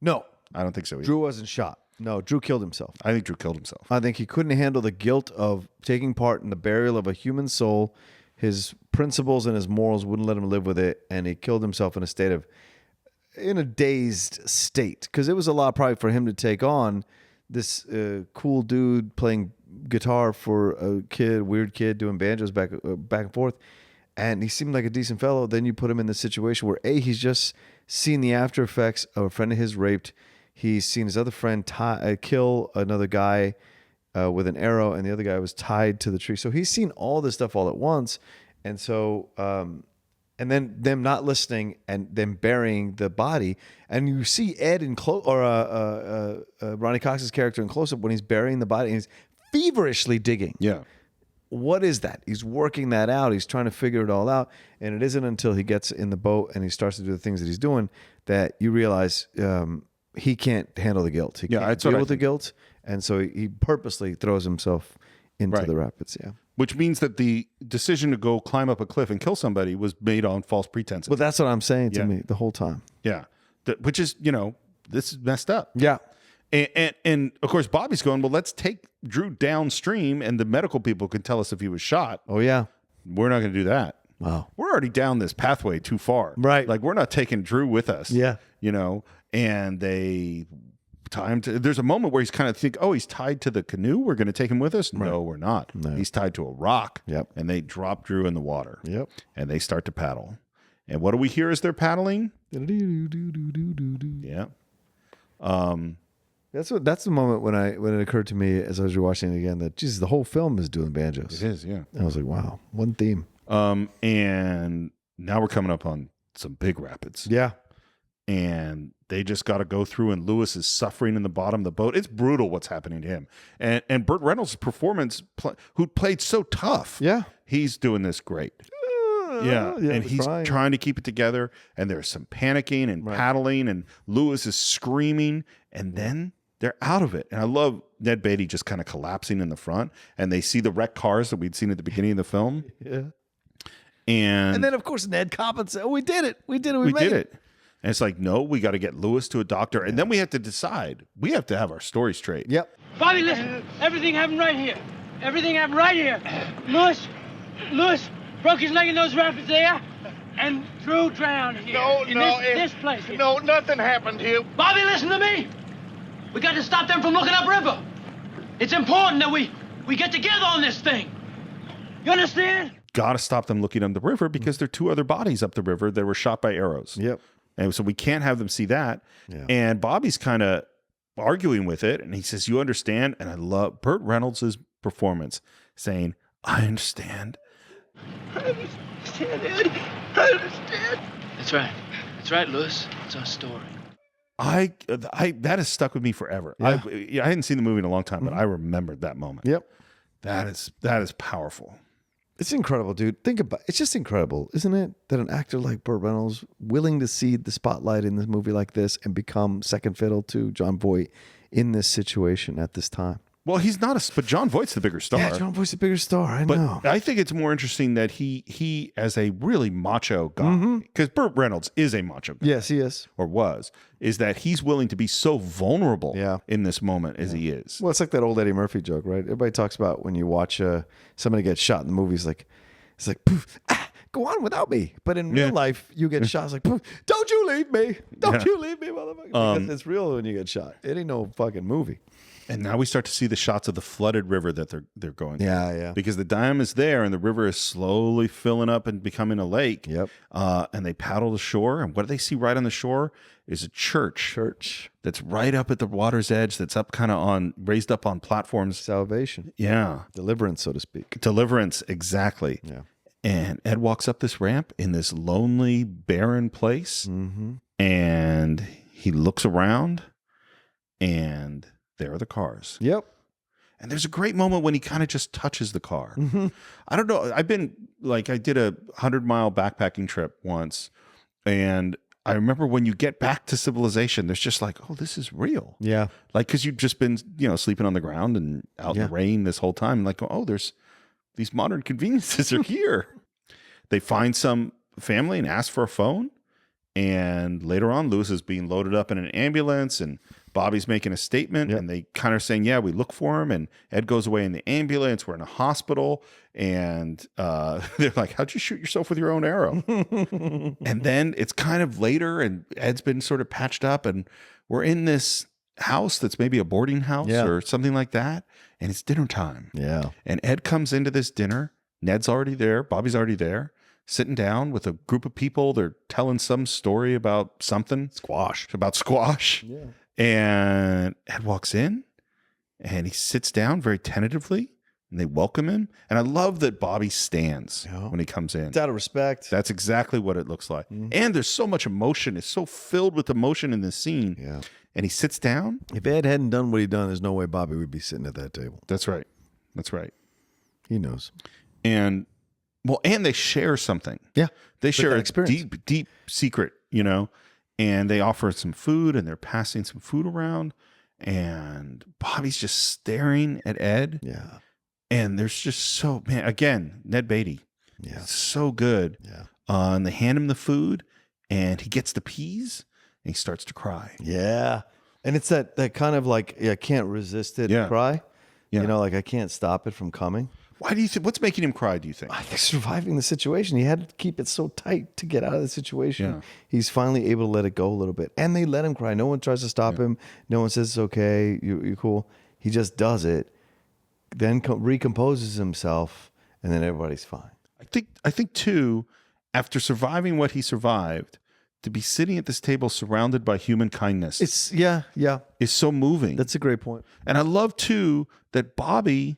No. I don't think so either. Drew wasn't shot. No, Drew killed himself. I think Drew killed himself. I think he couldn't handle the guilt of taking part in the burial of a human soul. His principles and his morals wouldn't let him live with it, and he killed himself in a dazed state, because it was a lot probably for him to take on this cool dude playing guitar for a weird kid doing banjos back and forth, and he seemed like a decent fellow. Then you put him in the situation where he's just seen the after effects of a friend of his raped. He's seen his other friend kill another guy with an arrow, and the other guy was tied to the tree. So he's seen all this stuff all at once, and so and then them not listening and them burying the body, and you see Ed in Ronnie Cox's character in close up when he's burying the body, and he's feverishly digging. Yeah. What is that? He's working that out. He's trying to figure it all out, and it isn't until he gets in the boat and he starts to do the things that he's doing that you realize he can't handle the guilt. He can't deal with the guilt, and so he purposely throws himself into the rapids. Yeah. Which means that the decision to go climb up a cliff and kill somebody was made on false pretenses. Well, that's what I'm saying to me the whole time. Yeah. Which is, this is messed up. Yeah. And of course, Bobby's going, well, let's take Drew downstream and the medical people can tell us if he was shot. Oh, yeah. We're not going to do that. Wow. We're already down this pathway too far. Right. Like, we're not taking Drew with us. Yeah. And they there's a moment where he's kind of think, oh, he's tied to the canoe. We're going to take him with us. Right. No, we're not. No. He's tied to a rock. Yep. And they drop Drew in the water. Yep. And they start to paddle. And what do we hear as they're paddling? Yeah. That's the moment when it occurred to me as I was rewatching it again that Jesus, the whole film is Dueling Banjos. It is, yeah. I was like, wow, one theme. And now we're coming up on some big rapids. Yeah. And they just got to go through, and Lewis is suffering in the bottom of the boat. It's brutal what's happening to him. And Burt Reynolds' performance, who played so tough, he's doing this great. And he's trying to keep it together, and there's some panicking and paddling, and Lewis is screaming, and then they're out of it. And I love Ned Beatty just kind of collapsing in the front, and they see the wrecked cars that we'd seen at the beginning of the film. Yeah. And then, of course, Ned Coppin said, oh, we did it. We did it. We did it. And it's like, no, we got to get Lewis to a doctor. And then we have to decide. We have to have our story straight. Yep. Bobby, listen. Everything happened right here. Everything happened right here. Lewis broke his leg in those rapids there, and Drew drowned here. This place here. No, nothing happened here. Bobby, listen to me. We got to stop them from looking upriver. It's important that we get together on this thing. You understand? Got to stop them looking up the river because there are two other bodies up the river that were shot by arrows. Yep. And so we can't have them see that. Yeah. And Bobby's kind of arguing with it. And he says, you understand? And I love Burt Reynolds' performance saying, I understand. I understand, Ed. I understand. That's right. That's right, Lewis. It's our story. That has stuck with me forever. Yeah. I hadn't seen the movie in a long time, but I remembered that moment. Yep. That is powerful. It's incredible, dude. Think about it. It's just incredible, isn't it? That an actor like Burt Reynolds, willing to cede the spotlight in this movie like this and become second fiddle to John Voight in this situation at this time. Well, he's not but John Voight's the bigger star. Yeah, John Voight's the bigger star. I know. I think it's more interesting that he as a really macho guy, because Burt Reynolds is a macho guy. Yes, he is. Or was, is that he's willing to be so vulnerable in this moment as he is. Well, it's like that old Eddie Murphy joke, right? Everybody talks about when you watch somebody get shot in the movies, it's like, poof, go on without me. But in real life, you get shot. It's like, poof, don't you leave me. Don't you leave me, motherfucker. Because it's real when you get shot. It ain't no fucking movie. And now we start to see the shots of the flooded river that they're going through. Yeah. Because the dam is there and the river is slowly filling up and becoming a lake. Yep. And they paddle to shore. And what do they see right on the shore is a church. That's right up at the water's edge. That's up raised up on platforms. Salvation. Yeah. Deliverance, so to speak. Deliverance, exactly. Yeah. And Ed walks up this ramp in this lonely, barren place. Mm-hmm. And he looks around and there are the cars. Yep. And there's a great moment when he kind of just touches the car. Mm-hmm. I don't know. I did a 100-mile backpacking trip once. And I remember when you get back to civilization, there's just like, oh, this is real. Yeah. Like, because you've just been, sleeping on the ground and out in the rain this whole time. Like, oh, there's these modern conveniences are here. They find some family and ask for a phone. And later on, Lewis is being loaded up in an ambulance and Bobby's making a statement and they kind of saying, yeah, we look for him. And Ed goes away in the ambulance. We're in a hospital. And they're like, how'd you shoot yourself with your own arrow? And then it's kind of later and Ed's been sort of patched up and we're in this house that's maybe a boarding house or something like that. And it's dinner time. Yeah. And Ed comes into this dinner. Ned's already there. Bobby's already there. Sitting down with a group of people. They're telling some story about something. Squash. About squash. Yeah. And Ed walks in and he sits down very tentatively and they welcome him. And I love that Bobby stands when he comes in. It's out of respect. That's exactly what it looks like. And there's so much emotion. It's so filled with emotion in this scene. Yeah. And he sits down. If Ed hadn't done what he'd done, there's no way Bobby would be sitting at that table. That's right. That's right. He knows. And they share something. Yeah. They share a experience. deep secret, and they offer some food and they're passing some food around and Bobby's just staring at Ed. Yeah. And there's just again, Ned Beatty. Yeah. So good. Yeah. And they hand him the food and he gets the peas and he starts to cry. Yeah. And it's that kind of like, I can't resist it cry. Yeah. Like I can't stop it from coming. Why do you think? What's making him cry? Do you think? I think surviving the situation. He had to keep it so tight to get out of the situation. Yeah. He's finally able to let it go a little bit, and they let him cry. No one tries to stop him. No one says it's okay. You're cool. He just does it, then recomposes himself, and then everybody's fine. I think too, after surviving what he survived, to be sitting at this table surrounded by human kindness, It's is so moving. That's a great point. And I love too that Bobby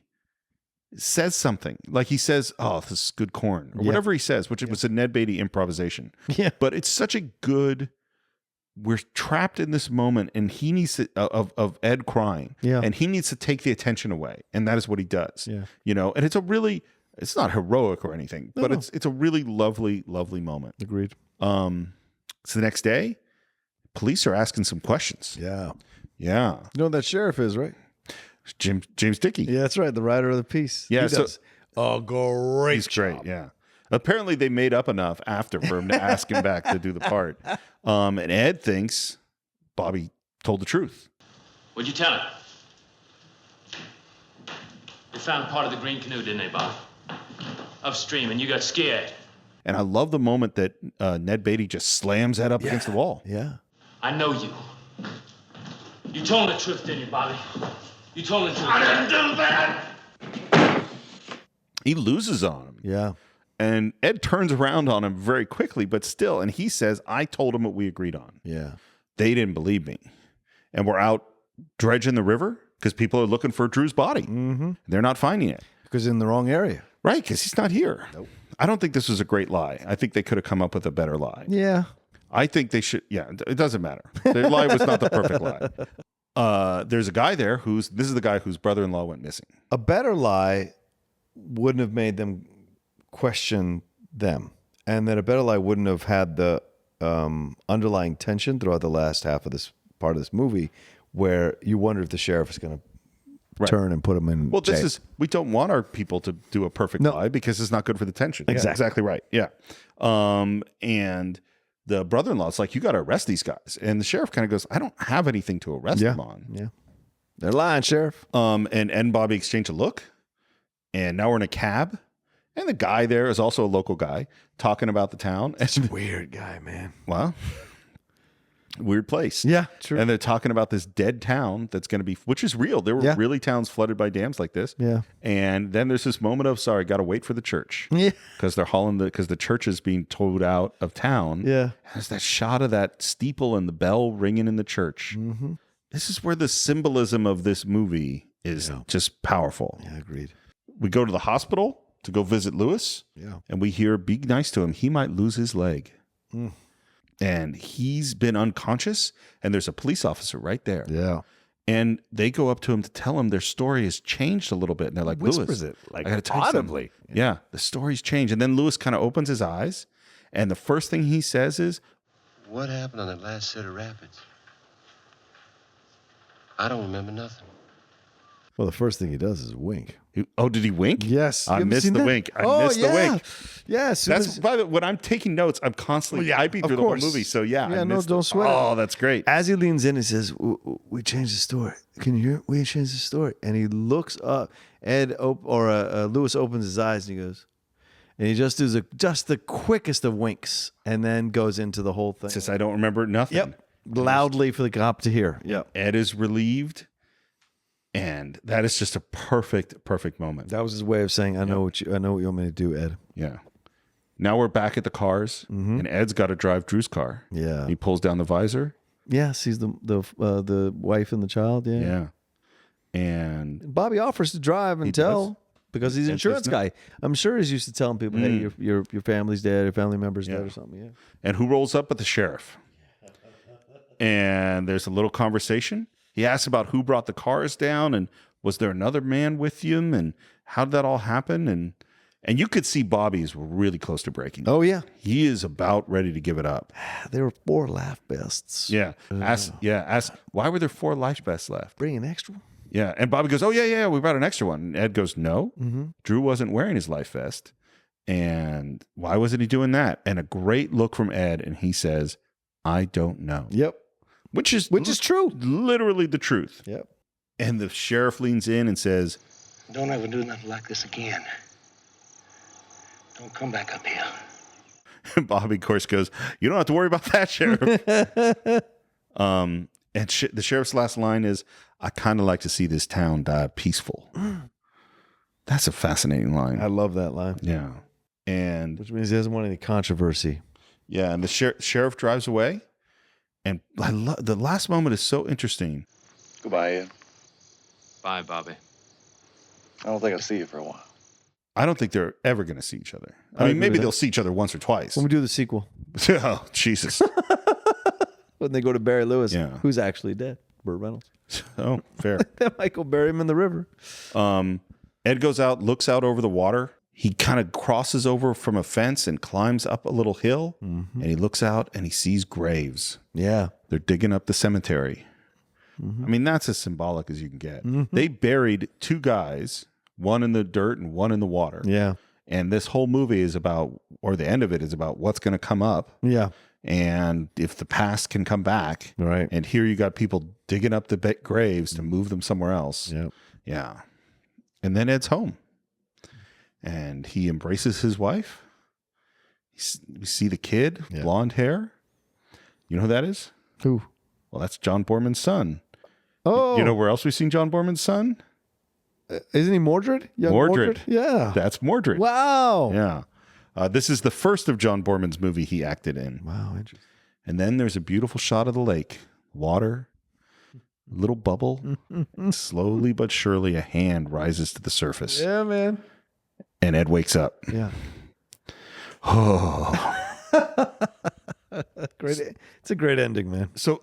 says something like he says, "Oh, this is good corn," or whatever he says, which it was a Ned Beatty improvisation. Yeah, but it's such a good. We're trapped in this moment, and he needs to, of Ed crying, and he needs to take the attention away, and that is what he does. Yeah, and it's not heroic or anything, but it's a really lovely moment. Agreed. So the next day, police are asking some questions. Yeah. You know who that sheriff is, right? James Dickey. Yeah, that's right. The writer of the piece. Yeah, he does a great he's job. great. Yeah. Apparently they made up enough after for him to ask him back to do the part. And Ed thinks Bobby told the truth. What'd you tell him? They found part of the green canoe, didn't they, Bob? Upstream, and you got scared. And I love the moment that Ned Beatty just slams Ed up against the wall. Yeah. I know you. You told the truth, didn't you, Bobby? You told the truth. I didn't do that! He loses on him. Yeah. And Ed turns around on him very quickly, but still, and he says, I told him what we agreed on. Yeah. They didn't believe me. And we're out dredging the river because people are looking for Drew's body. Mm-hmm. They're not finding it. Because in the wrong area. Right, because he's not here. Nope. I don't think this was a great lie. I think they could have come up with a better lie. Yeah. I think they should. Yeah, it doesn't matter. The lie was not the perfect lie. There's a guy there this is the guy whose brother-in-law went missing. A better lie wouldn't have made them question them. And then a better lie wouldn't have had the underlying tension throughout the last half of this part of this movie where you wonder if the sheriff is going to turn and put him in jail. We don't want our people to do a perfect lie because it's not good for the tension. Exactly. Yeah, exactly right. Yeah. And the brother-in-law's like, you got to arrest these guys. And the sheriff kind of goes, I don't have anything to arrest them on. Yeah. They're lying, sheriff. And Ed and Bobby exchange a look. And now we're in a cab. And the guy there is also a local guy talking about the town. It's a weird guy, man. Well, weird place. Yeah, true. And they're talking about this dead town that's going to be, which is real. There were really towns flooded by dams like this. Yeah. And then there's this moment of, sorry, got to wait for the church. Yeah. Because they're hauling because the church is being towed out of town. Yeah. There's that shot of that steeple and the bell ringing in the church. Mm-hmm. This is where the symbolism of this movie is just powerful. Yeah, agreed. We go to the hospital to go visit Lewis. Yeah. And we hear, be nice to him. He might lose his leg. And he's been unconscious. And there's a police officer right there. Yeah. And they go up to him to tell him their story has changed a little bit. And they're like, Whispers Lewis, it, like, I got to tell you something. audibly. Yeah, the story's changed. And then Lewis kind of opens his eyes. And the first thing he says is, What happened on that last set of rapids? I don't remember nothing. Well, the first thing he does is wink. oh, did he wink? Yes. I You ever missed seen the that? wink. I missed the wink. Yeah. As soon That's as, by the way, when I'm taking notes, I'm constantly typing of through the whole course. movie. So yeah, Yeah, I no, missed don't it. sweat it. Oh, that's great. as he leans in, he says, "We changed the story. Can you hear? We changed the story." And he looks up. Lewis opens his eyes and he goes, and he just does just the quickest of winks, and then goes into the whole thing. Says I don't remember nothing. Yep, loudly for the cop to hear. Yep. Ed is relieved, and that is just a perfect moment. That was his way of saying, "I know what you want me to do, Ed." Yeah. Now we're back at the cars, and Ed's got to drive Drew's car. Yeah. He pulls down the visor. Yeah, sees the wife and the child. Yeah. Yeah. And Bobby offers to drive and tell does. because he's an Ed insurance says no. guy. I'm sure he's used to telling people, "Hey, your family's dead, your family member's dead, or something." Yeah. and who rolls up but the sheriff? And there's a little conversation. He asks about who brought the cars down and was there another man with him and how did that all happen? And you could see Bobby is really close to breaking. Oh yeah, He is about ready to give it up. there were 4 laugh vests. Yeah. Ask why were there 4 life vests left? Bring an extra one. Yeah. And Bobby goes, "Oh yeah, we brought an extra one." And Ed goes, "No, Mm-hmm. Drew wasn't wearing his life vest. And why wasn't he doing that?" And a great look from Ed, and he says, "I don't know." Yep. Which is true. literally the truth. Yep. And the sheriff leans in and says, Don't ever do nothing like this again. Don't come back up here. Bobby, of course, goes, "You don't have to worry about that, Sheriff." And the sheriff's last line is, "I kind of like to see this town die peaceful." That's a fascinating line. I love that line. Yeah. And Which means he doesn't want any controversy. yeah, and the sheriff drives away. And the last moment is so interesting. Goodbye, Ed. Bye, Bobby. I don't think I'll see you for a while. I don't think they're ever going to see each other. I I mean, agree maybe with they'll that. see each other once or twice. When we do the sequel, Oh, Jesus. when they go to Barry Lewis, Yeah. who's actually dead, Burt Reynolds. Oh, fair. Michael bury him in the river. Ed goes out, looks out over the water. He kind of crosses over from a fence and climbs up a little hill. And he looks out and he sees graves. Yeah. They're digging up the cemetery. I mean, that's as symbolic as you can get. They buried 2 guys, one in the dirt and one in the water. Yeah. And this whole movie is about, or the end of it is about what's going to come up. Yeah. And if the past can come back. Right. And here you got people digging up the graves to move them somewhere else. Yep. Yeah. And then Ed's home. And he embraces his wife. We see the kid, Yeah. blonde hair. You know who that is? Who? Well, that's John Borman's son. Oh, You know where else we've seen John Borman's son? isn't he Mordred? Young Mordred. Yeah. That's Mordred. Wow. Yeah. This is the first of John Borman's movie he acted in. Wow. Interesting. And then there's a beautiful shot of the lake, water, little bubble. Slowly but surely, a hand rises to the surface. Yeah, man. And Ed wakes up. Yeah. Oh. Great. It's a great ending, man. So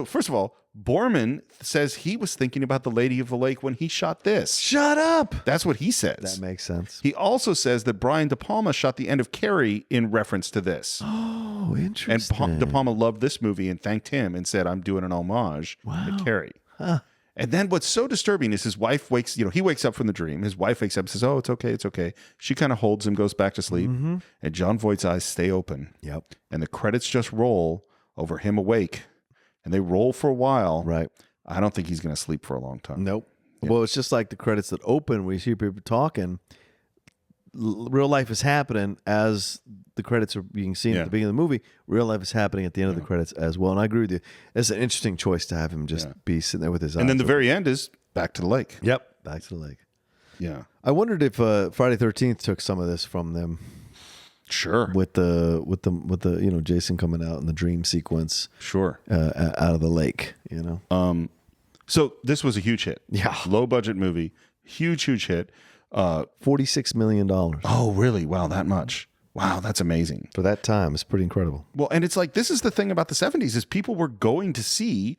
first of all, Borman says he was thinking about the Lady of the Lake when he shot this. Shut up. That's what he says. That makes sense. He also says that Brian De Palma shot the end of Carrie in reference to this. Oh, And interesting. De Palma loved this movie and thanked him and said, "I'm doing an homage to Carrie." Huh. And then what's so disturbing is his wife he wakes up from the dream. His wife wakes up and says, "Oh, it's okay, it's okay." She kind of holds him, goes back to sleep. And John Voight's eyes stay open. Yep. And the credits just roll over him awake. And they roll for a while. Right. I don't think he's going to sleep for a long time. Nope. Well, it's just like the credits that open when you see people talking. Real life is happening as the credits are being seen at the beginning of the movie. Real life is happening at the end of the credits as well. And I agree with you. It's an interesting choice to have him just be sitting there with his eyes. And then the open. very end is back to the lake. Yep. Back to the lake. Yeah. I wondered if Friday 13th took some of this from them. Sure. With the Jason coming out in the dream sequence. Sure. Out of the lake, So this was a huge hit. Yeah. Low budget movie. Huge hit. $46 million. Oh, really? Wow, that much. Wow, that's amazing. For that time, it's pretty incredible. Well, and it's like, this is the thing about the 70s is people were going to see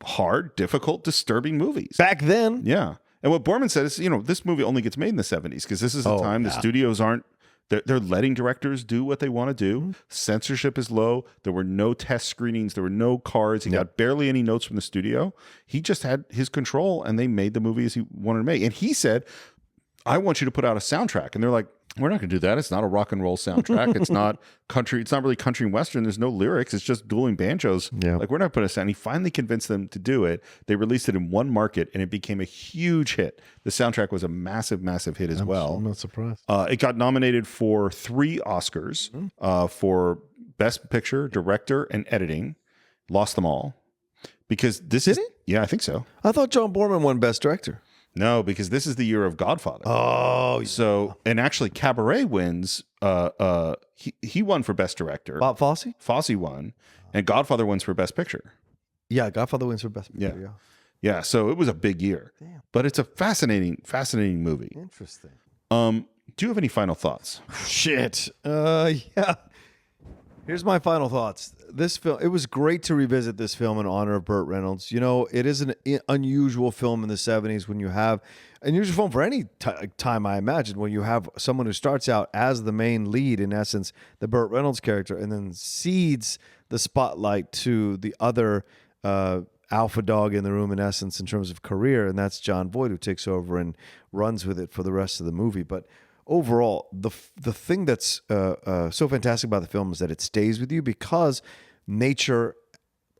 hard, difficult, disturbing movies. Back then. Yeah. And what Borman said is, this movie only gets made in the 70s because this is the time the studios aren't, they're letting directors do what they want to do. Mm-hmm. Censorship is low. There were no test screenings. There were no cards. He got barely any notes from the studio. He just had his control, and they made the movie as he wanted to make. And he said, I want you to put out a soundtrack. And they're like, we're not going to do that. It's not a rock and roll soundtrack. It's not country. It's not really country and western. There's no lyrics. It's just dueling banjos. Yeah. Like, we're not putting a sound. He finally convinced them to do it. They released it in one market, and it became a huge hit. The soundtrack was a massive, massive hit as well. I'm not surprised. It got nominated for 3 Oscars for Best Picture, Director, and Editing. Lost them all. Because this is... Yeah, I think so. I thought John Borman won Best Director. No, because this is the year of Godfather. Oh, so and actually, Cabaret wins. He won for Best Director. Bob Fosse. Fosse won, and Godfather wins for Best Picture. Yeah, Godfather wins for Best Picture. Yeah. So it was a big year. Damn. But it's a fascinating movie. Interesting. Do you have any final thoughts? Shit. Yeah. Here's my final thoughts. This film, it was great to revisit this film in honor of Burt Reynolds. It is an unusual film in the 70s when you have, unusual film for any time, I imagine, when you have someone who starts out as the main lead, in essence, the Burt Reynolds character, and then cedes the spotlight to the other alpha dog in the room, in essence, in terms of career, and that's Jon Voight, who takes over and runs with it for the rest of the movie. But overall, the thing that's so fantastic about the film is that it stays with you because nature,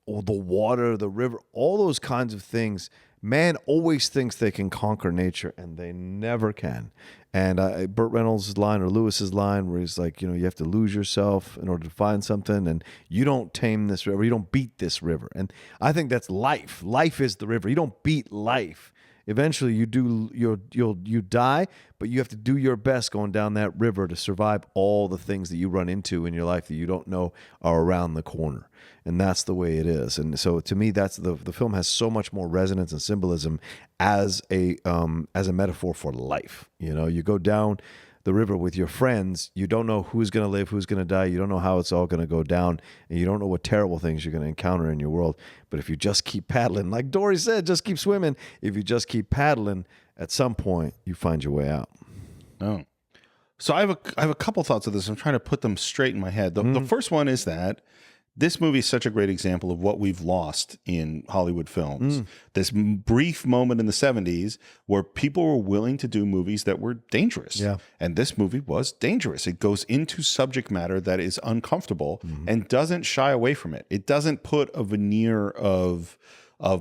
or the water, the river, all those kinds of things, man always thinks they can conquer nature, and they never can. And Burt Reynolds' line, or Lewis's line, where he's like, you have to lose yourself in order to find something, and you don't tame this river, you don't beat this river. And I think that's life. Life is the river. You don't beat life. Eventually, you die, but you have to do your best going down that river to survive all the things that you run into in your life that you don't know are around the corner. And that's the way it is. And so, to me, that's the film has so much more resonance and symbolism as a metaphor for life. You go down the river with your friends, you don't know who's going to live, who's going to die. You don't know how it's all going to go down, and you don't know what terrible things you're going to encounter in your world. But if you just keep paddling, like Dory said, just keep swimming. If you just keep paddling, at some point you find your way out. Oh, so I have a couple thoughts of this. I'm trying to put them straight in my head. The first one is that this movie is such a great example of what we've lost in Hollywood films. This brief moment in the 70s where people were willing to do movies that were dangerous. Yeah. And this movie was dangerous. It goes into subject matter that is uncomfortable and doesn't shy away from it. It doesn't put a veneer of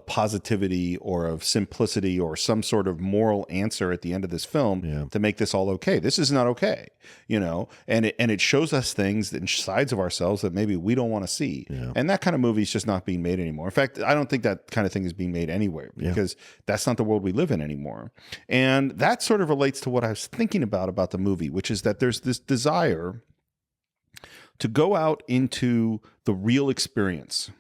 positivity or of simplicity or some sort of moral answer at the end of this film to make this all okay. This is not okay, and it shows us things and sides of ourselves that maybe we don't want to see. Yeah. And that kind of movie is just not being made anymore. In fact, I don't think that kind of thing is being made anywhere because that's not the world we live in anymore. And that sort of relates to what I was thinking about the movie, which is that there's this desire to go out into the real experience.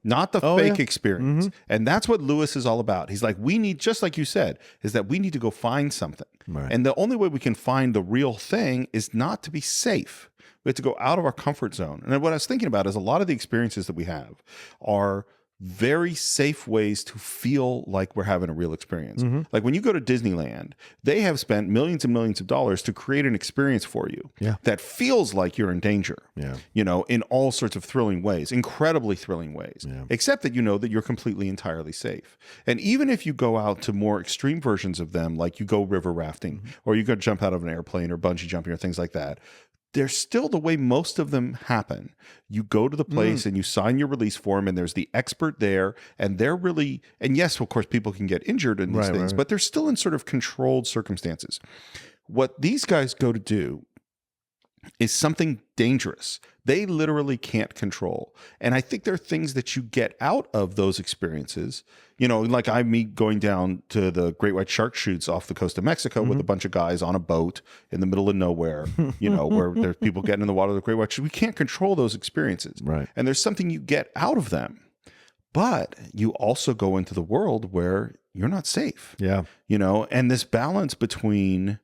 Not the fake experience. And that's what Lewis is all about. He's like, we need, just like you said, is that we need to go find something. Right. And the only way we can find the real thing is not to be safe. We have to go out of our comfort zone. And what I was thinking about is a lot of the experiences that we have are very safe ways to feel like we're having a real experience. Like when you go to Disneyland, they have spent millions and millions of dollars to create an experience for you that feels like you're in danger, in all sorts of thrilling ways, incredibly thrilling ways, except that that you're completely, entirely safe. And even if you go out to more extreme versions of them, like you go river rafting or you go jump out of an airplane or bungee jumping or things like that, they're still the way most of them happen. You go to the place and you sign your release form, and there's the expert there, and they're really, and yes, of course, people can get injured in these things, but they're still in sort of controlled circumstances. What these guys go to do is something dangerous. They literally can't control. And I think there are things that you get out of those experiences. Like me going down to the great white shark shoots off the coast of Mexico with a bunch of guys on a boat in the middle of nowhere, where there's people getting in the water of the great white shark. We can't control those experiences. Right. And there's something you get out of them. But you also go into the world where you're not safe. Yeah. And this balance between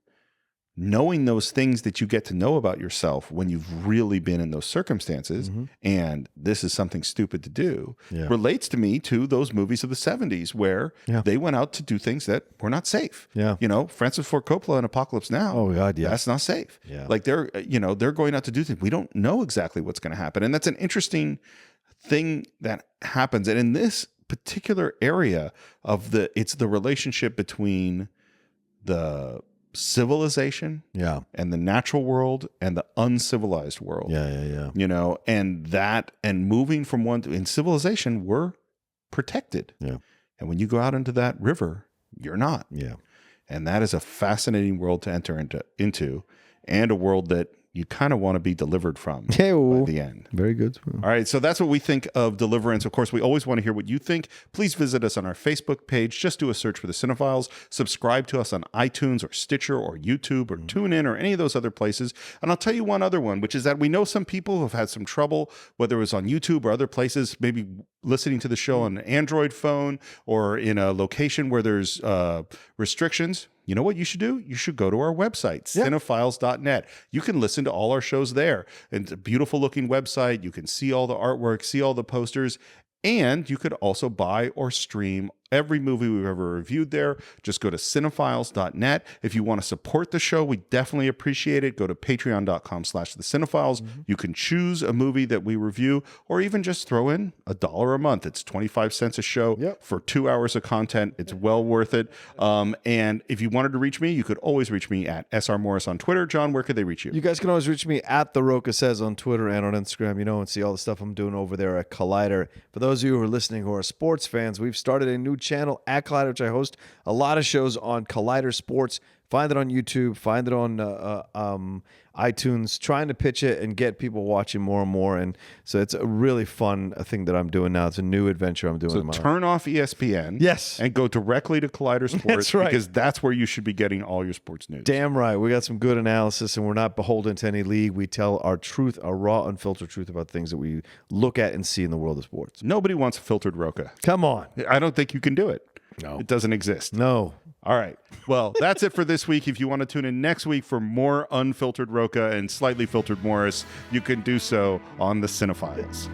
knowing those things that you get to know about yourself when you've really been in those circumstances, and this is something stupid to do, relates to me to those movies of the 70s where they went out to do things that were not safe. Yeah. You know, Francis Ford Coppola in Apocalypse Now. Oh, God, yeah. That's not safe. Yeah. Like they're going out to do things. We don't know exactly what's going to happen. And that's an interesting thing that happens. And in this particular area of it's the relationship between the civilization and the natural world and the uncivilized world. You know, and moving from in civilization, we're protected. Yeah. And when you go out into that river, you're not. Yeah. And that is a fascinating world to enter into and a world that you kind of want to be delivered from by the end. Very good. All right, so that's what we think of Deliverance. Of course, we always want to hear what you think. Please visit us on our Facebook page. Just do a search for the Cine-Files. Subscribe to us on iTunes or Stitcher or YouTube or TuneIn or any of those other places. And I'll tell you one other one, which is that we know some people who have had some trouble, whether it was on YouTube or other places, maybe listening to the show on an Android phone or in a location where there's restrictions. You know what you should do? You should go to our website, Cine-Files.net. You can listen to all our shows there. And it's a beautiful looking website. You can see all the artwork, see all the posters, and you could also buy or stream every movie we've ever reviewed there. Just go to Cine-Files.net. If you want to support the show, we definitely appreciate it. Go to patreon.com/thecine-files. You can choose a movie that we review, or even just throw in $1 a month. It's 25 cents a show for 2 hours of content. It's well worth it. And if you wanted to reach me, you could always reach me at SR Morris on Twitter. John, where could they reach you? You guys can always reach me at The Roca Says on Twitter and on Instagram, and see all the stuff I'm doing over there at Collider. For those of you who are listening who are sports fans, we've started a new channel at Collider, which I host a lot of shows on Collider Sports. Find it on YouTube, find it on iTunes, trying to pitch it and get people watching more and more. And so it's a really fun thing that I'm doing now. It's a new adventure I'm doing. So in my turn off ESPN. Yes. And go directly to Collider Sports. That's right. Because that's where you should be getting all your sports news. Damn right. We got some good analysis, and we're not beholden to any league. We tell our truth, our raw, unfiltered truth about things that we look at and see in the world of sports. Nobody wants a filtered Roca. Come on. I don't think you can do it. No. It doesn't exist. No. All right. Well, that's it for this week. If you want to tune in next week for more unfiltered Roca and slightly filtered Morris, you can do so on the Cine-Files.